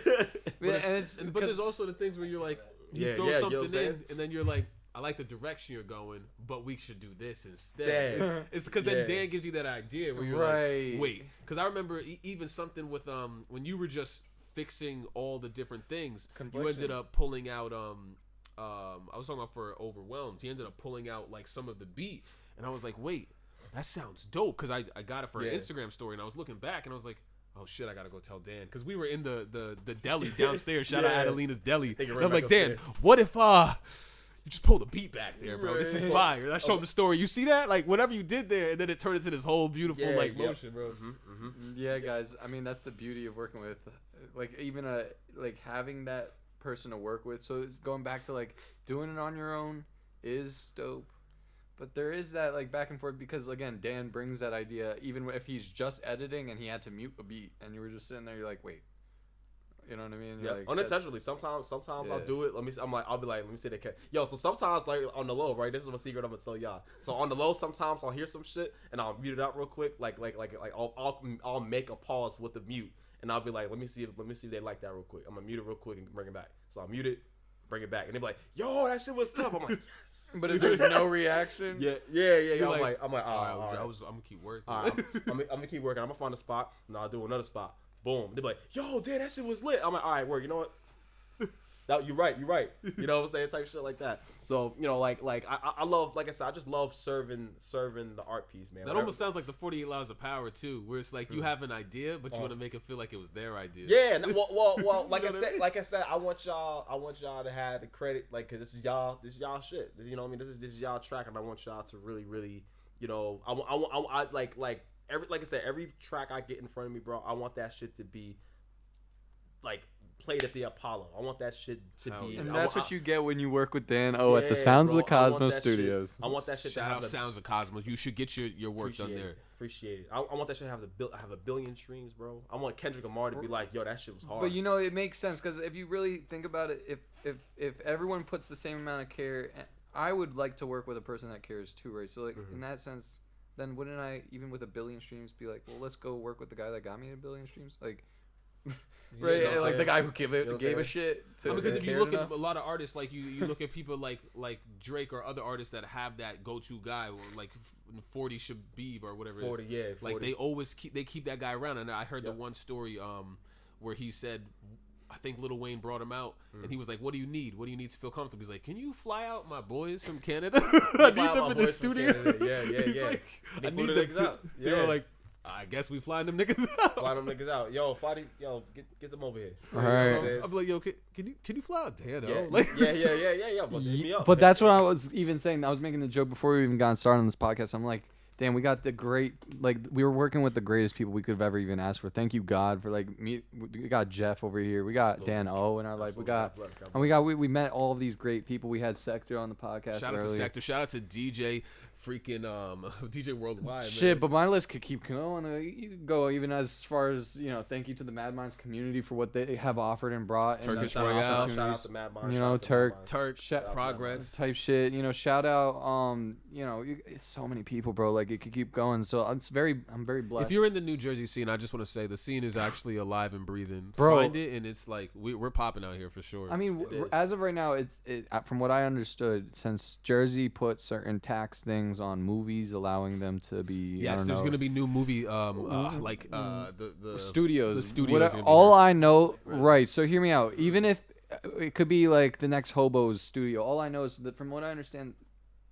But there's also the things where you're like, you throw something in, and then you're like, I like the direction you're going, but we should do this instead. It's because then Dan gives you that idea where you're like, wait. Because I remember even something with when you were just fixing all the different things, you ended up pulling out I was talking about for Overwhelmed. He ended up pulling out like some of the beat, and I was like, wait. That sounds dope, because I got it for an Instagram story, and I was looking back and I was like, oh shit, I gotta go tell Dan, because we were in the deli downstairs. Shout out Adelina's Deli. And I'm like, Dan, what if you just pull the beat back there, bro? This is fire. I showed him the story. You see that? Like whatever you did there, and then it turned into this whole beautiful motion, bro.
Yeah, guys. I mean, that's the beauty of working with, like, even like having that person to work with. So it's going back to like doing it on your own is dope. But there is that like back and forth because again, Dan brings that idea even if he's just editing and he had to mute a beat and you were just sitting there, you're like, wait, you know what I mean?
Yeah,
like,
unintentionally. Sometimes
Yeah.
I'll do it. I'll be like, let me see the cat. Yo, so sometimes like on the low, right? This is a secret I'm gonna tell y'all. So on the low, sometimes I'll hear some shit and I'll mute it out real quick. Like I'll make a pause with the mute and I'll be like, let me see if they like that real quick. I'm gonna mute it real quick and bring it back. So I'll mute it, bring it back, and they be like, yo, that shit was tough. I'm like, yes.
But if there's no reaction,
Yeah.
You're
I'm
like,
like, all right.
I'm gonna keep working.
All right, I'm gonna keep working. I'm gonna find a spot, and I'll do another spot. Boom. They be like, "Yo, damn, that shit was lit." I'm like, "All right, work. You know what? You're right. You know what I'm saying? Type shit like that." So I love, like I said, I just love serving the art piece, man.
That almost sounds like the 48 Laws of Power too, where it's like you have an idea, but you want to make it feel like it was their idea.
Yeah. Well, like
You
I
know what I
said,
mean?
like I said, I want y'all to have the credit, like, cause this is y'all shit. You know what I mean? This is y'all track, and I want y'all to really, you know, I like I said, every track I get in front of me, bro, I want that shit to be like played at the Apollo. I want that shit to be.
and that's what you get when you work with Dan-0 at the Sounds of the Cosmos Studios.
I want that shit
Shout
to have
out
the,
Sounds of Cosmos. You should get your work done there.
Appreciate it. I want that shit to have a billion streams, bro. I want Kendrick Lamar to be like, yo, that shit was hard.
But you know, it makes sense because if you really think about it, if everyone puts the same amount of care, I would like to work with a person that cares too, right? So like in that sense, then wouldn't I, even with a billion streams, be like, well, let's go work with the guy that got me a billion streams, like. Right,
you know what I'm
like the
saying?
guy who gave
You know what I'm
a
saying?
shit. To
Because if you
cared
look
enough.
at a lot of artists, like you look at people like Drake or other artists that have that go-to guy, or like 40 Shabib or whatever.
40,
it is.
yeah, 40.
Like they always keep that guy around. And I heard the one story where he said, I think Lil Wayne brought him out, and he was like, "What do you need? What do you need to feel comfortable?" He's like, "Can you fly out my boys from Canada? I need them in the studio."
Yeah.
He's like,
They
"I
flew
need
the
them
niggas
to."
out.
They
Yeah.
were like, "I guess we flying them niggas out."
Fly them niggas out. Yo, get them over here.
All right.
So I'm like, "Yo, can you fly out Dan-0?"
Yeah,
Like,
yeah. But, hit me up.
But that's what I was even saying. I was making the joke before we even got started on this podcast. I'm like, damn, we got the great, like, we were working with the greatest people we could have ever even asked for. Thank you, God, for like me. We got Jeff over here. We got Dan-0 in our life. We met all of these great people. We had Sector on the podcast.
shout out to
earlier.
Sector. Shout out to DJ freaking DJ Worldwide.
Shit,
man.
but my list could keep going. You could go even as far as, you know, thank you to the Mad Minds community for what they have offered and brought.
Turkish
and
Royale.
Shout out to Mad Minds.
You know,
Turk
Shout-
Progress.
type shit, you know, shout out, you know, it's so many people, bro, like it could keep going. So I'm very blessed.
If you're in the New Jersey scene, I just want to say the scene is actually alive and breathing.
Bro.
Find it, and it's like we're popping out here for sure.
I mean,
It is.
as of right now, it's from what I understood, since Jersey put certain tax things on movies, allowing them to be,
yes, there's gonna be new movie the
studios.
the studios are gonna be
all
here.
I know, right? So hear me out. Even if it could be like the next Hobo's studio, all I know is that from what I understand,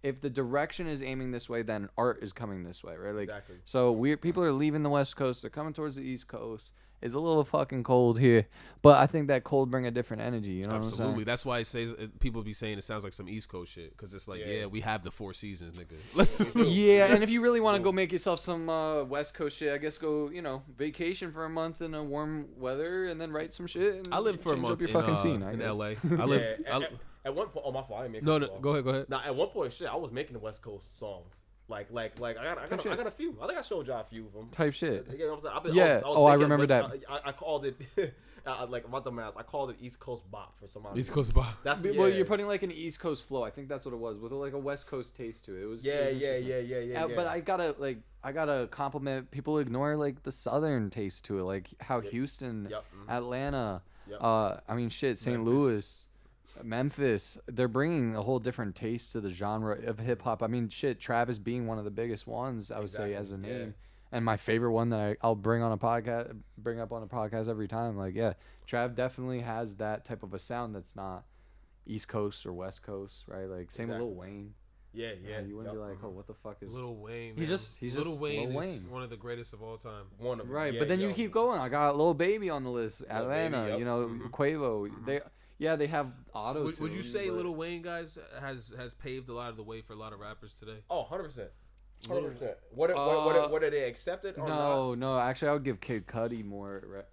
if the direction is aiming this way, then art is coming this way, right? Like,
Exactly.
so people are leaving the West Coast, they're coming towards the East Coast. It's a little fucking cold here, but I think that cold bring a different energy. You know what I'm
Absolutely.
saying?
That's why it says people be saying it sounds like some East Coast shit because it's like
Yeah.
yeah, we have the 4 seasons, nigga.
Yeah, and if you really want to go make yourself some West Coast shit, I guess go, you know, vacation for a month in a warm weather and then write some shit. And
I lived for a
change
month
up your
in,
fucking scene. I
in
guess.
LA. I lived.
Yeah, at one point, my fault. I didn't make
No,
it
no,
long.
go ahead.
Now, at one point, shit, I was making the West Coast songs. Like I got a few. I think I showed y'all a few of them.
Type shit.
You know what I'm saying?
Yeah. Oh, I
making
remember
West-
that.
I called it like my dumb ass. I called it East Coast bop for some odd
East
reason.
Coast bar.
That's
Well,
yeah.
you're putting like an East Coast flow. I think that's what it was, with like a West Coast taste to it. It was.
Yeah.
interesting. But I gotta compliment. People ignore like the Southern taste to it, like how Houston,
Yep.
Atlanta,
Yep.
I mean shit, St. Louis, Memphis. They're bringing a whole different taste to the genre of hip hop. I mean shit, Travis being one of the biggest ones, I would say, as a
Exactly,
name. And my favorite one that I'll bring up on a podcast every time. Like, yeah, Trav definitely has that type of a sound that's not East Coast or West Coast, right? Like, same with Lil Wayne.
Yeah.
You wouldn't
Yep.
be like, oh, what the fuck is
Lil Wayne.
He's
man.
just
Lil Wayne
Lil
is
Wayne.
one of the greatest of all time.
One of them.
Right,
Yeah,
but then
yo.
you keep going. I got Lil Baby on the list,
Baby,
Atlanta,
yep.
you know, Quavo. They have auto.
Would you say Lil Wayne guys has paved a lot of the way for a lot of rappers today?
Oh, 100%. 100%. What are they accepted or not?
No. Actually, I would give Kid Cudi more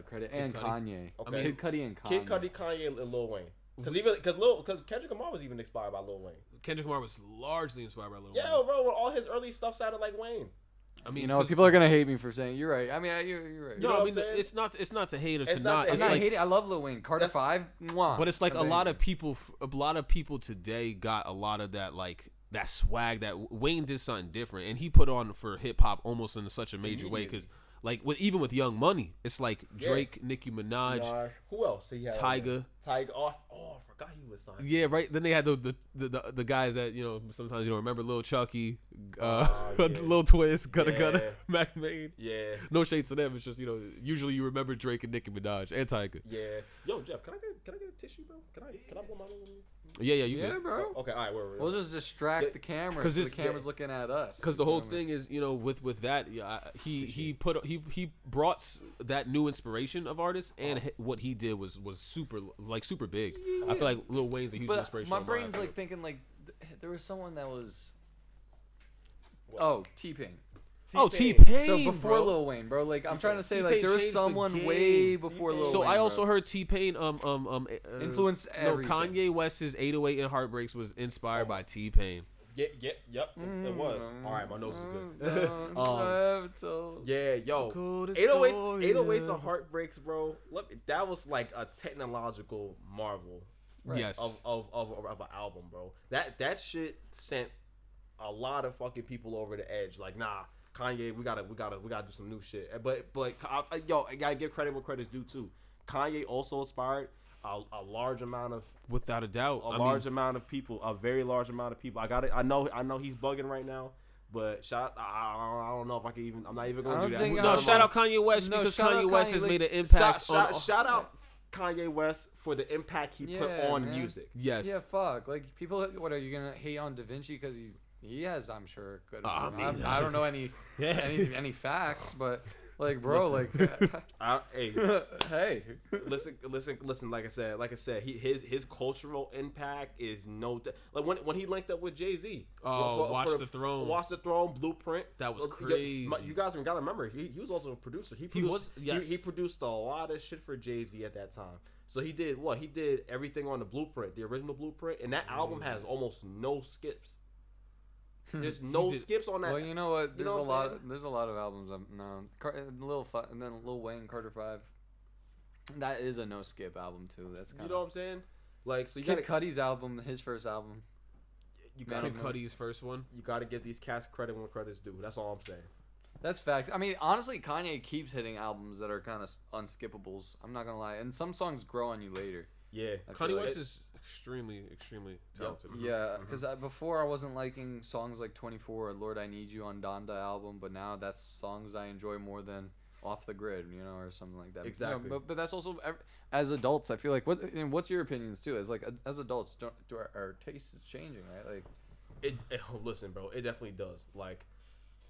credit, and
Cudi?
Kanye.
Okay.
Kid Cudi and Kanye.
Kid Cudi, Kanye, and Lil Wayne. Because Kendrick Lamar was even inspired by Lil Wayne.
Kendrick Lamar was largely inspired by Lil Wayne.
Yeah, bro. All his early stuff sounded like Wayne.
I mean,
You know, people are gonna hate me for saying you're right. I mean, you're right.
You know
I
what
mean,
I'm saying?
it's not to hate or
It's
to
not
not.
to
It's
I'm not
like,
hating. I love Lil Wayne. Carter
That's-
5. Mwah.
but it's like a lot
Amazing.
of people today got a lot of that like that swag that Wayne did something different, and he put on for hip hop almost in such a major way because like even with Young Money, it's like Drake, Nicki Minaj,
Nah, who else? So he had
Tyga.
Tyga. Oh, I forgot he was signed.
Yeah, right. Then they had the guys that sometimes you don't remember, Lil Chucky,
yeah.
Lil Twist, Gutta
Yeah.
Gutta, Mac Main.
Yeah.
No shade to them. It's just usually you remember Drake and Nicki Minaj and Tyga.
Yeah. Yo, Jeff, can I get a tissue, bro? Can I blow my nose?
Yeah, you
Yeah,
good.
bro.
Okay, all right, we're
We'll just distract the camera
'Cause
because
this-
the camera's looking at us.
Because the whole thing is, with that, he brought that new inspiration of artists, and what he did was super big. I feel like Lil Wayne's a huge
But
inspiration.
my
on
brain's
mine.
like thinking like there was someone that was.
What?
Oh, T-Pain.
T-Pain.
So before
bro.
Lil Wayne, bro, like I'm trying to say,
T-Pain
like there was
changed the
someone
game.
way before Lil
So
Wayne.
I also
bro.
heard T-Pain
Influenced everything.
Kanye West's 808 and Heartbreaks was inspired by T-Pain.
Yep. It was. All right, my nose is good.
good.
Yeah, yo,
Coldest
808s,
story
808s
ever.
and Heartbreaks, bro. Look, that was like a technological marvel
Yes.
of an album, bro. That shit sent a lot of fucking people over the edge. Like, nah, Kanye, we gotta do some new shit. But I gotta give credit where credit's due too. Kanye also inspired a large amount of
Without a doubt.
amount of people, a very large amount of people. I know he's bugging right now, but I don't know if I can even. I'm not even
I
gonna
don't
do that.
think
No, shout out Kanye West
No,
because
shout out
Kanye West
Kanye,
has
like,
made an impact.
Shout out Kanye West for the impact he put
Yeah,
on
man.
music.
Yes.
Yeah, fuck. Like people, what are you gonna hate on Da Vinci because he has, I'm sure, good.
I mean,
I don't know any facts, but like, bro,
Hey,
hey,
listen. Like I said, his cultural impact is like when he linked up with Jay-Z.
Oh, Watch the Throne.
Watch the Throne, Blueprint.
That was crazy.
You guys gotta remember, he was also a producer. He produced a lot of shit for Jay-Z at that time. So he did what? He did everything on the Blueprint, the original Blueprint, and that album has almost no skips. There's no skips on that.
well, you know what?
You
There's
know
a
what I'm
lot.
saying?
There's a lot of albums. And then Lil Wayne, Carter 5. That is a no skip album too. That's kind
You know what I'm saying? Like, so you
Kid
gotta
Cudi's album, his first album.
you
Man,
gotta
Kid Cudi's first one.
you gotta give these cats credit when credit's due. That's all I'm saying.
That's facts. I mean, honestly, Kanye keeps hitting albums that are kind of unskippables. I'm not gonna lie, and some songs grow on you later.
Yeah.
I feel
Kanye
like-
West is extremely talented.
Yeah, because before I wasn't liking songs like 24 or Lord I Need You on Donda album, but now that's songs I enjoy more than Off the Grid, or something like that.
Exactly.
But that's also as adults, I feel like what's your opinions too? As adults, our taste is changing, right? Like
Listen, bro, it definitely does. Like,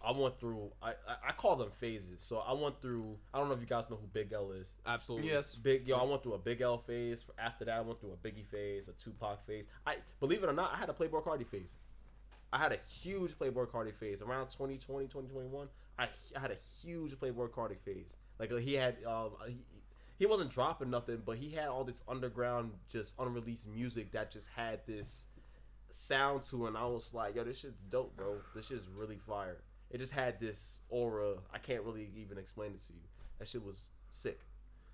I went through. I call them phases. So I went through. I don't know if you guys know who Big L is.
Absolutely.
yes,
I went through a Big L phase. After that, I went through a Biggie phase, a Tupac phase. Believe it or not, I had a Playboi Carti phase. I had a huge Playboi Carti phase around 2020, 2021. I had a huge Playboi Carti phase. Like, he had he wasn't dropping nothing, but he had all this underground, just unreleased music that just had this sound to it. And I was like, yo, this shit's dope, bro. This shit's really fire. It just had this aura. I can't really even explain it to you. That shit was sick.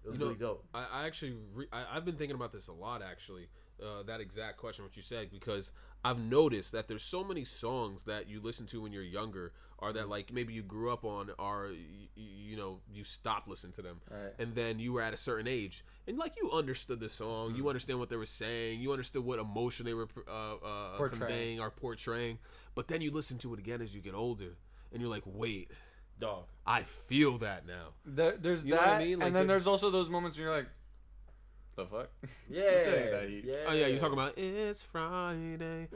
It was really dope.
I actually I've been thinking about this a lot actually. That exact question what you said, because I've noticed that there's so many songs that you listen to when you're younger, or that like maybe you grew up on, or you stopped listening to them,
Right.
and then you were at a certain age and like you understood the song, you understand what they were saying, you understood what emotion they were conveying or portraying, but then you listen to it again as you get older and you're like, wait,
Dog.
I feel that now.
there's
You know
that,
what I mean? Like,
and then there's also those moments where you're like, the fuck?
Yeah.
saying that you-
Oh yeah, you're talking about it's Friday.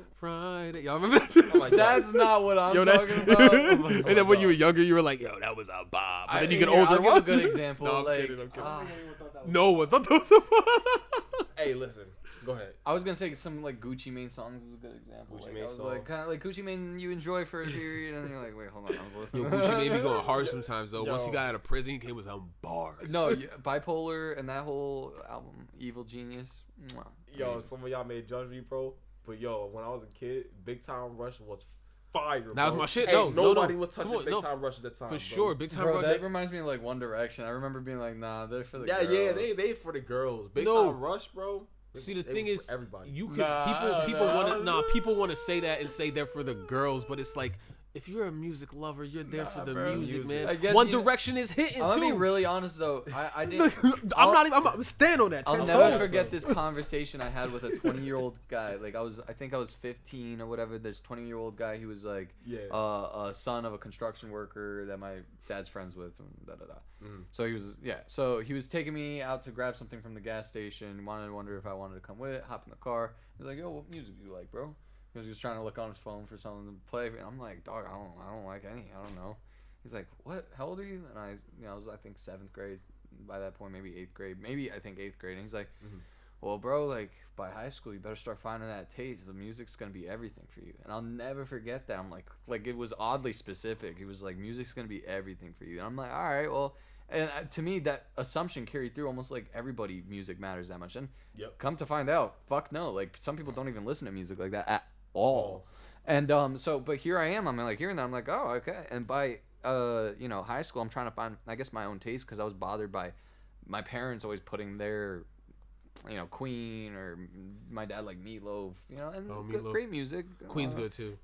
Y'all remember that?
I'm like,
That's not what I'm
Yo,
talking about.
and then when you were younger, you were like, "Yo, that was a bob." But then you get
I'll
older.
give a
what?
good example.
No, I'm
like,
kidding, I'm kidding.
I don't think anyone thought that was
No one thought that was a bob.
Hey, listen. Go ahead.
I was gonna say some like Gucci Mane songs is a good example.
Gucci
Like,
Mane
I was
song.
like kind of like Gucci Mane you enjoy for a period, and then you're like, wait, hold on, I was listening.
Yo, Gucci made me going hard sometimes though. Once he
Yo.
got out of prison, he came with some bars.
No, Bipolar and that whole album, Evil Genius. Mwah.
Yo,
Amazing.
some of y'all may judge me, bro. But yo, when I was a kid, Big Time Rush was fire.
That was
bro.
my shit.
Hey,
no,
nobody
no.
was touching
Come on,
Big Time Rush at the time.
For
bro.
sure. Big Time
Bro,
Rush.
that reminds me of like One Direction. I remember being like, nah, they're for the girls.
Yeah, they for the girls. Big
No.
Time Rush, bro.
See, the
They
thing
were
is,
for everybody.
you could
Nah,
people want to say that and say they're for the girls, but it's like, if you're a music lover, you're there for the
bro.
music,
Music.
man.
I guess
One
you-
Direction is hitting
I'm gonna be
too.
really honest though. I didn't.
I'm not stand on that.
I'll
10
never
toes.
forget this conversation I had with a 20-year-old guy. Like I think I was 15 or whatever. This 20-year-old guy, he was like,
Yeah.
a son of a construction worker that my dad's friends with. And da da da.
Mhm.
So he was taking me out to grab something from the gas station. Wanted to wonder if I wanted to come with it. Hop in the car. He's like, yo, what music do you like, bro? Because he was trying to look on his phone for something to play. And I'm like, dog, I don't like any. I don't know. He's like, what? How old are you? And I was I think 7th grade by that point, maybe 8th grade, maybe I think 8th grade. And he's like, well, bro, like by high school, you better start finding that taste. The music's gonna be everything for you. And I'll never forget that. I'm like it was oddly specific. He was like, music's gonna be everything for you. And I'm like, all right, well. And to me, that assumption carried through almost like everybody music matters that much. And come to find out, fuck no. Like some people don't even listen to music like that at all. And but here I am. I'm like hearing that. I'm like, oh, okay. And by high school, I'm trying to find, I guess, my own taste because I was bothered by my parents always putting their, Queen or my dad like Meatloaf, and
Meatloaf.
great music.
Queen's good too.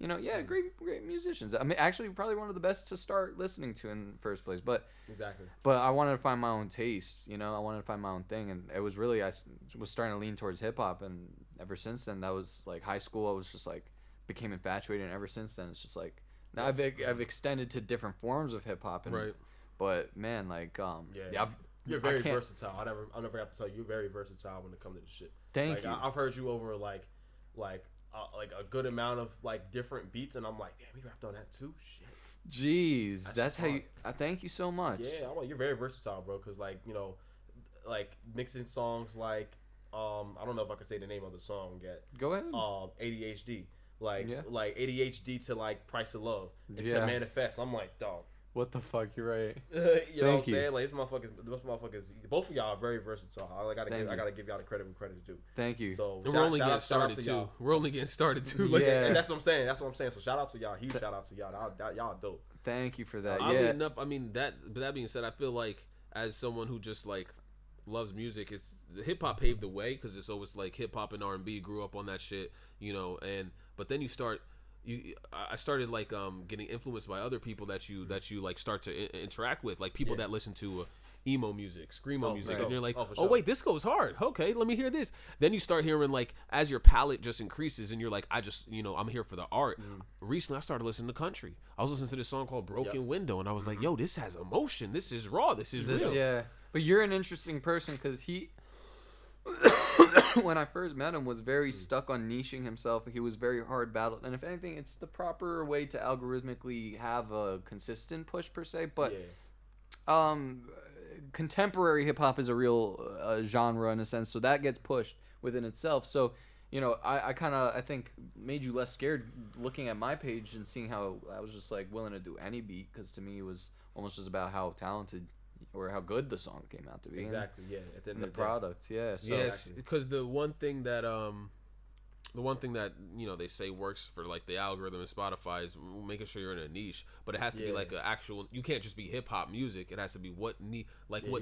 Great musicians. I mean, actually, probably one of the best to start listening to in the first place. But
Exactly.
But I wanted to find my own taste. I wanted to find my own thing, and it was really I was starting to lean towards hip hop, and ever since then, that was like high school. I was just like became infatuated, and ever since then, it's just like now I've extended to different forms of hip hop.
Right.
But man, like
You're very versatile. I never have to tell you, you're very versatile when it comes to this shit.
Thank you.
I've heard you over like a good amount of like different beats, and I'm like, damn, he rapped on that too. Shit.
Jeez, that's how you. Thank you so much.
Yeah, you're very versatile, bro. Cause like mixing songs like I don't know if I can say the name of the song yet.
Go ahead.
ADHD, like ADHD to like Price of Love, and
Yeah.
to Manifest. I'm like, dog.
What the fuck? You're right.
You know what I'm
Thank you.
saying? Like, these motherfuckers, both of y'all are very versatile. I gotta give y'all the credit when credit's due.
Thank you.
So
And we're only getting started too. We're only getting started too. Like,
Yeah.
And that's what I'm saying. So shout out to y'all. Huge shout out to y'all. Y'all dope.
Thank you for that.
Oddly
Yeah.
enough, I mean that being said, I feel like as someone who just like loves music, it's hip hop paved the way because it's always like hip hop and R&B grew up on that shit, but then I started like getting influenced by other people that you like start to interact with, like people that listen to emo music, screamo music,
sure.
and you're like,
for
oh
sure.
wait, this goes hard. Okay, let me hear this. Then you start hearing like as your palette just increases, and you're like, I just I'm here for the art. Recently, I started listening to country. I was listening to this song called Broken Window, and I was like, yo, this has emotion. This is raw. This is real.
Yeah. But you're an interesting person because he, when I first met him, was very stuck on niching himself. He was very hard battled. And if anything, it's the proper way to algorithmically have a consistent push per se. But contemporary hip hop is a real genre in a sense. So that gets pushed within itself. So, I think made you less scared looking at my page and seeing how I was just like willing to do any beat. Because to me, it was almost just about how talented or how good the song came out to be.
Exactly. Yeah. At the end
And the
of the day.
product, yeah. So
Yes, because the one thing that they say works for like the algorithm and Spotify is making sure you're in a niche, but it has to be like an actual. You can't just be hip hop music. It has to be what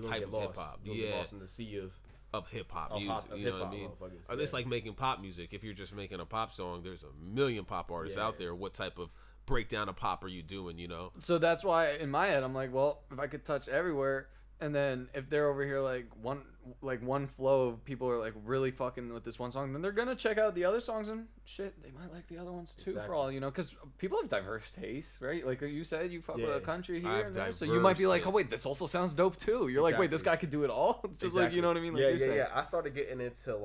type of hip hop.
Yeah. Lost in the sea
of hip hop
Of
music.
hip-hop,
You know what I mean?
motherfuckers,
Or it's
yeah.
like making pop music. If you're just making a pop song, there's a million pop artists
Yeah.
out there. What type of breakdown of pop are you doing?
So that's why in my head I'm like, well, if I could touch everywhere, and then if they're over here like one flow of people are like really fucking with this one song, then they're gonna check out the other songs and shit. They might like the other ones too, for
Exactly.
all because people have diverse tastes, right? Like you said, you fuck with
Yeah.
a country
I
here
have
and there, so you might be
diverse
like, oh
tastes.
wait, this also sounds dope too. You're like, wait, this guy could do it all. Just like, you know what I mean? Like
yeah,
you're saying.
I started getting into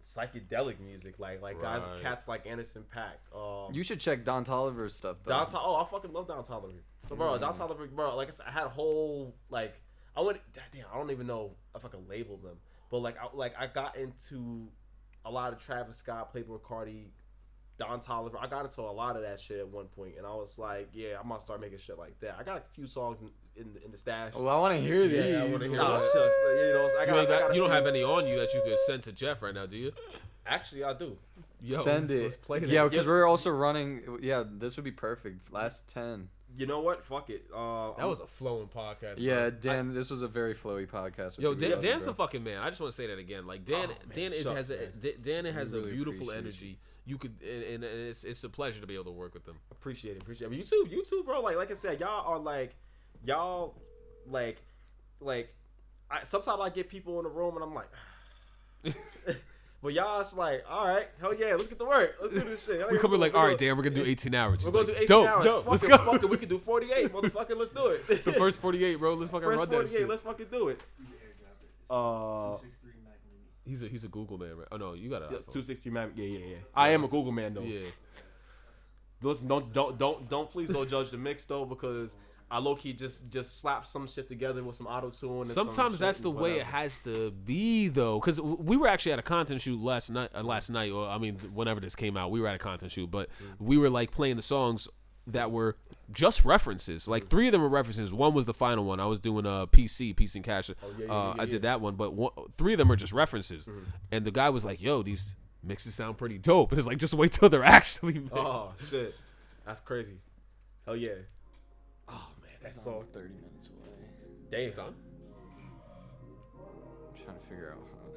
psychedelic music, like guys,
Right.
cats like Anderson .Paak.
You should check Don Tolliver's stuff. Though.
I fucking love Don Toliver. So, bro, Don Toliver, bro, like I had a whole like I don't even know if I can label them, but I got into a lot of Travis Scott, Playboi Carti, Don Toliver. I got into a lot of that shit at one point, and I was like, yeah, I'm gonna start making shit like that. I got a few songs in the stash.
Well, I want to hear these.
Yeah, I want to hear
Nah,
that.
shucks. You
You don't have any on you that you could send to Jeff right now, do you?
Actually, I do.
Yo,
Send
let's
it.
play that.
Yeah, because we're also running. Yeah, this would be perfect. Last 10.
You know what? Fuck it.
That was a flowing podcast.
Yeah,
bro.
Dan, this was a very flowy podcast.
Yo,
with you,
Dan's
bro.
the fucking man. I just want to say that again. Like Dan,
Shucks,
Dan has a
really
beautiful
appreciate
energy. You could, and it's a pleasure to be able to work with them.
Appreciate it. But YouTube, bro. Like I said, y'all sometimes I get people in the room and I'm like, but y'all, it's like, all right, hell yeah, let's get to work. Let's do this shit.
We come in like, all right, Dan, we're gonna do 18 hours.
We're gonna do 18
dope,
hours.
dope, let's
Fuck it,
go.
fuck it. We can do 48, motherfucker. Let's do it.
The first 48, bro. Let's fucking
First
run that
48.
shit.
Let's fucking do it.
He's a Google man, right? Oh no, you got an iPhone.
263 man. Yeah. I am a Google man though.
Yeah.
Listen, don't please don't judge the mix though, because I low key just slap some shit together with some auto tune.
Sometimes that's the way it has to be though, because we were actually at a content shoot last night, or I mean, whenever this came out, we were at a content shoot, but we were like playing the songs that were just references. Like 3 of them were references. One was the final one. I was doing Peace and Cash. I did that one, but 3 of them are just references. And the guy was like, "Yo, these mixes sound pretty dope." And it's like, just wait till they're actually mixed.
Oh shit, that's crazy. Hell yeah. Oh man, that's
This
so
song's 30 minutes away.
damn son.
I'm trying to figure out how.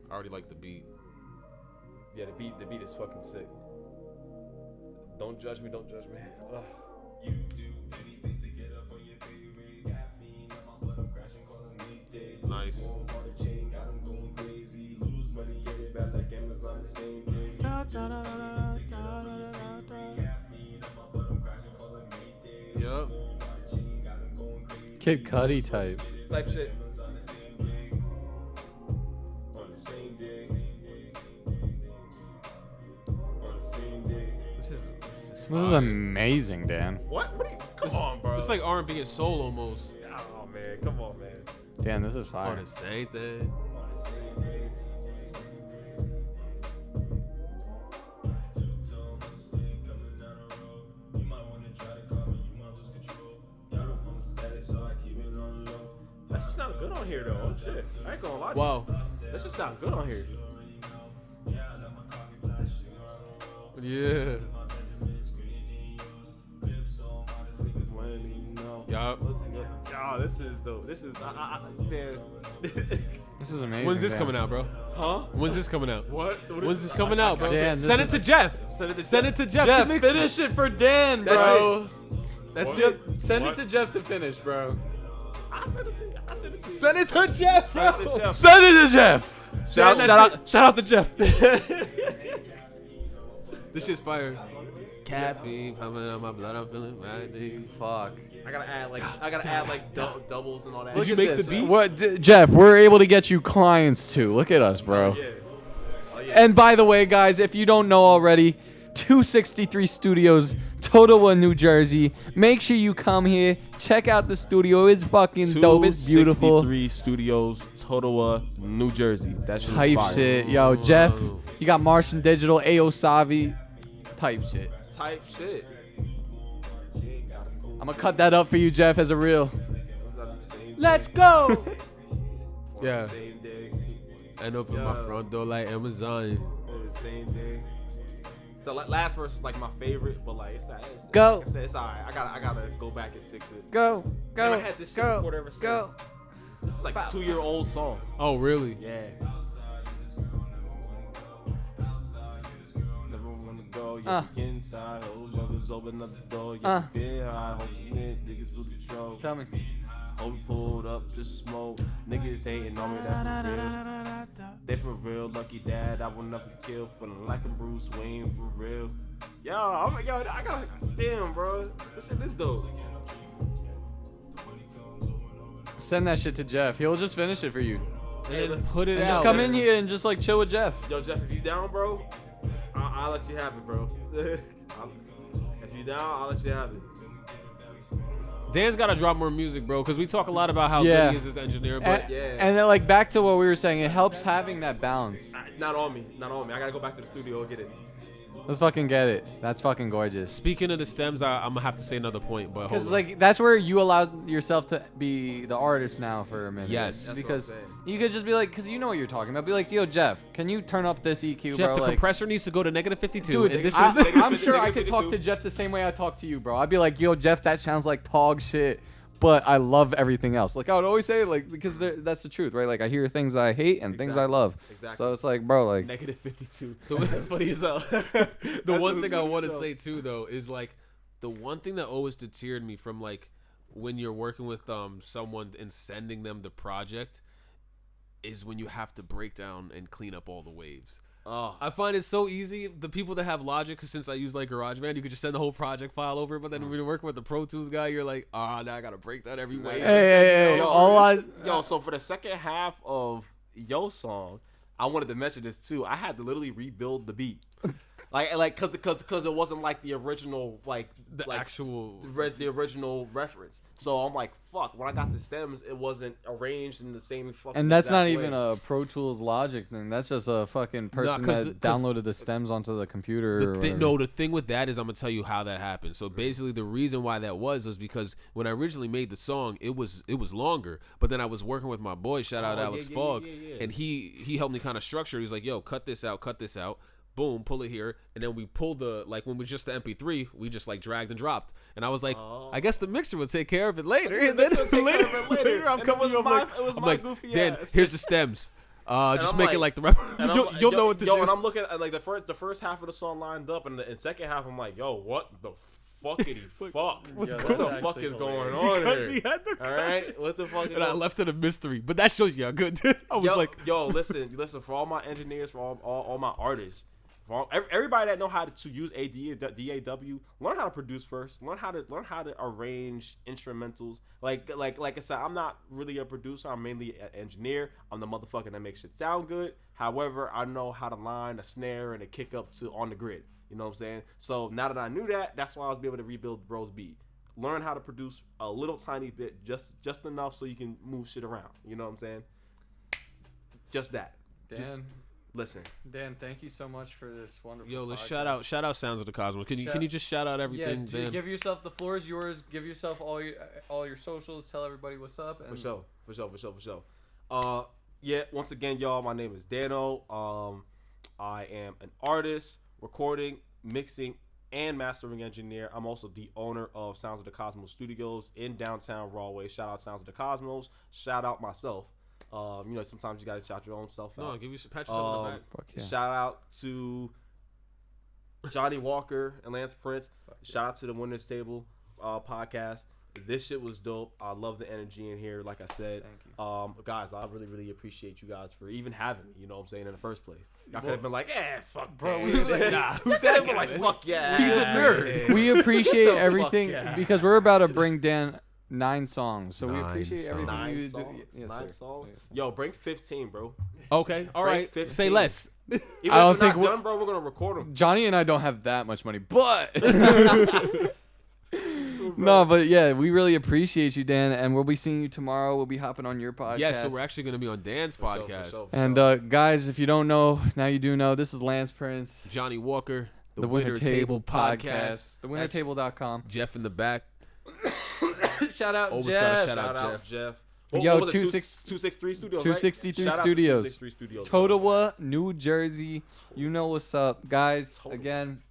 I already like the beat.
Yeah, the beat is fucking sick. Don't judge me. Ugh.
You do anything to get up on your favorite. Caffeine on my blood, I'm crashing, calling me dead.
Nice.
Warm water chain, got 'em going crazy. Lose money, get it back like Amazon the same day. You do anything to get up on your favorite. Caffeine on my blood, I'm crashing, calling me dead.
Yup.
Warm water chain, got 'em going crazy.
Kid Cudi type.
Type shit.
On the same day. On the same day. On the same day.
This is
This is amazing, Dan.
What? What? Come on, bro.
It's like R&B and soul almost.
Oh man, come on, man.
Dan, this is
On
fire.
the same thing.
On the same day. Two-tone, sling coming down the road. You might wanna try to call me, you might lose control. Y'all don't want the status, so I keep it on low.
That should sound good on here though. Oh shit. I ain't gonna lie. to you.
Wow.
That should sound good on here.
Yeah, I let my coffee flash, sugar on the road.
Yeah.
My Benjamin's green in yours. Live so modest, niggas wanna even know.
Yup.
Y'all, this is dope. This is man.
This is amazing.
When's this
Dan.
coming out, bro?
Huh?
When's this coming out?
What?
When's this coming out, bro?
Dan, this
Send it
is-
to Jeff.
Send it to
Send it to Jeff.
Jeff,
to mix
finish it for Dan,
That's
bro.
That's
What?
it.
Send
What?
it to Jeff to finish, bro.
I send it to you. I send it to you.
Send it to Jeff,
Send it to
bro.
Jeff.
Send it to Jeff.
Shout out to Jeff.
This shit's fire. Caffeine pumping on my blood. I'm feeling right.
Fuck.
I gotta add like doubles and all that.
Did you make the beat?
What, Jeff? We're able to get you clients too. Look at us, bro.
Yeah. Oh, yeah.
And by the way, guys, if you don't know already, 263 Studios, Totowa, New Jersey. Make sure you come here. Check out the studio. It's fucking dope. It's beautiful.
263 Studios, Totowa, New Jersey. That shit is
Type
fire.
shit. Yo, Jeff, you got Martian Digital, Ayo Savi. Type shit.
Type shit.
I'm gonna cut that up for you, Jeff, as a reel.
Let's go. Yeah.
Same day.
And open my front door like Amazon.
Same day. So last verse is like my favorite, but like it's
Go.
Like I said, it's alright. I gotta go back and fix it.
Go,
And
go,
I had this shit
go,
recorded ever since.
go.
This is like a 2-year-old song.
Oh, really?
Yeah. Never wanna go, you be inside. Hold brothers open up the door. You be high, hope you get niggas lose control.
Tell me.
Hope you pulled up, just smoke. Niggas hating on me, that's for real. They for real, lucky dad, I will never kill. Feeling like I'm Bruce Wayne for real. Yo, I got, damn, bro. This shit is dope.
Send that shit to Jeff. He'll just finish it for you.
Hey, let's
Put it
And
out.
just come in here and just like chill with Jeff.
Yo, Jeff, if you down, bro, I'll let you have it, bro. If you down, I'll let you have it.
Dan's got to drop more music, bro, because we talk a lot about how
Yeah.
good he is as an engineer, but
And then like back to what we were saying, it helps having that balance.
Not on me. I gotta go back to the studio and get it.
Let's fucking get it. That's fucking gorgeous.
speaking of the stems, I'm gonna have to say another point, but hold
Because
on.
like that's where you allow yourself to be the artist now for a minute.
Yes. That's
because
what I'm saying.
you could just be like, because you know what you're talking about. Be like, yo, Jeff, can you turn up this EQ,
Jeff,
bro?
the
Like,
compressor needs to go to -52.
dude,
and this
I,
is
I'm sure I could talk to Jeff the same way I talk to you, bro. I'd be like, yo, Jeff, that sounds like dog shit, but I love everything else. Like I would always say, like, because that's the truth, right? Like I hear things I hate and things I love.
Exactly.
So it's like, bro, like,
-52. That's funny as hell.
The one thing I want to say too, though, is like the one thing that always deterred me from like when you're working with someone and sending them the project is when you have to break down and clean up all the waves.
Oh,
I find it so easy. The people that have Logic, 'cause since I use like GarageBand, you could just send the whole project file over. But then when you're working with the Pro Tools guy, you're like, now I gotta break down every wave.
hey,
yo, so for the second half of Yo song, I wanted to mention this too. I had to literally rebuild the beat, like cause it wasn't like the original
The actual
the original reference. So I'm like, fuck. When I got the stems, it wasn't arranged in the same fucking.
and that's not
exact
even
way.
a Pro Tools Logic thing. That's just a fucking person
'cause
that
'cause
downloaded the stems onto the computer.
the thing with that is I'm gonna tell you how that happened. So basically, the reason why that was because when I originally made the song, it was longer. But then I was working with my boy, shout out Alex Fogg, and he helped me kind of structure. He's like, yo, cut this out. Boom, pull it here, and then we pulled when we just the MP3, we just like dragged and dropped, and I was like, I guess the mixer will take care of it later. And then later, I'm coming up like,
goofy
Dan,
ass.
here's the stems. Just
I'm
make
like-
it like the reference.
And I'm
You'll
like,
know what to
yo,
do.
and I'm looking at like the first half of the song lined up, and the second half, I'm like, yo, what the fuckity fuck?
What's
What
going
the
on?
fuck is going on
Because
here?
he had the
All right, what the fuck?
and I left it a mystery, but that shows you how good. I was
yo, listen, for all my engineers, for all my artists, for everybody that know how to use DAW, learn how to produce first. Learn how to arrange instrumentals. Like I said, I'm not really a producer. I'm mainly an engineer. I'm the motherfucker that makes shit sound good. However, I know how to line a snare and a kick up to on the grid. You know what I'm saying? So now that I knew that, that's why I was able to rebuild Bro's beat. Learn how to produce a little tiny bit, just enough so you can move shit around. You know what I'm saying? Just that. Listen.
Dan, thank you so much for this wonderful.
Yo, let's
podcast.
shout out Sounds of the Cosmos. Can you just shout out everything?
Yeah,
Dan?
give yourself, the floor is yours. Give yourself all your socials. Tell everybody what's up. And
For sure. Yeah, once again, y'all, my name is Dan-0. I am an artist, recording, mixing, and mastering engineer. I'm also the owner of Sounds of the Cosmos Studios in downtown Rahway. Shout out Sounds of the Cosmos. Shout out myself. Sometimes you gotta shout your own self out.
No, give you pat yourself on the back.
Fuck yeah.
Shout out to Johnny Walker and Lance Prince. Shout out to the Winners Table podcast. This shit was dope. I love the energy in here. Like I said,
Thank you.
guys, I really, really appreciate you guys for even having me. You know what I'm saying, in the first place. Y'all could have been like, fuck,
Bro,
Dan.
we were like,
nah, who's that? Like, fuck yeah,
He's a nerd.
We appreciate
Fuck
everything
yeah.
because we're about to bring Dan 9 songs. So we
9
appreciate
songs.
everything
9
you
songs.
do. Yes,
9
sir.
songs.
Yes.
Yo, bring 15, bro.
Okay, all
Break
right.
15.
Say less.
Even
I don't
if we're
think
not done, bro, we're gonna record them.
Johnny and I don't have that much money, but no, but yeah, we really appreciate you, Dan, and we'll be seeing you tomorrow. We'll be hopping on your podcast.
Yes, so we're actually gonna be on Dan's
For sure,
podcast.
for sure.
And guys, if you don't know, now you do know. This is Lance Prince,
Johnny Walker,
the Winner Table Podcast, thewinnertable.com.
Jeff in the back.
Shout out
Always
Jeff.
gotta shout out
Jeff.
Yo,
what was it,
263
Studios.
263
right? Shout out to
Studios.
263 Studios.
Totowa, New Jersey. You know what's up, guys.
Totowa.
Again,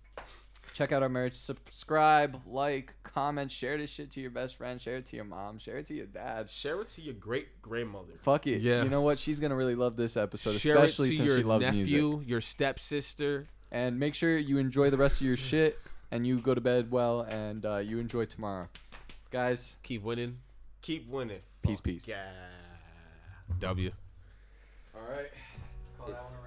check out our merch. Subscribe, like, comment, share this shit to your best friend. Share it to your mom. Share it to your dad.
Share it to your great grandmother.
Fuck it.
Yeah.
You know what? She's gonna really love this episode,
Share
especially
it to
since
your
she loves
nephew,
music.
your stepsister.
And make sure you enjoy the rest of your shit, and you go to bed well, and you enjoy tomorrow, guys.
Keep winning.
Keep winning.
Peace, peace.
Yeah.
W.
All right. Call that one a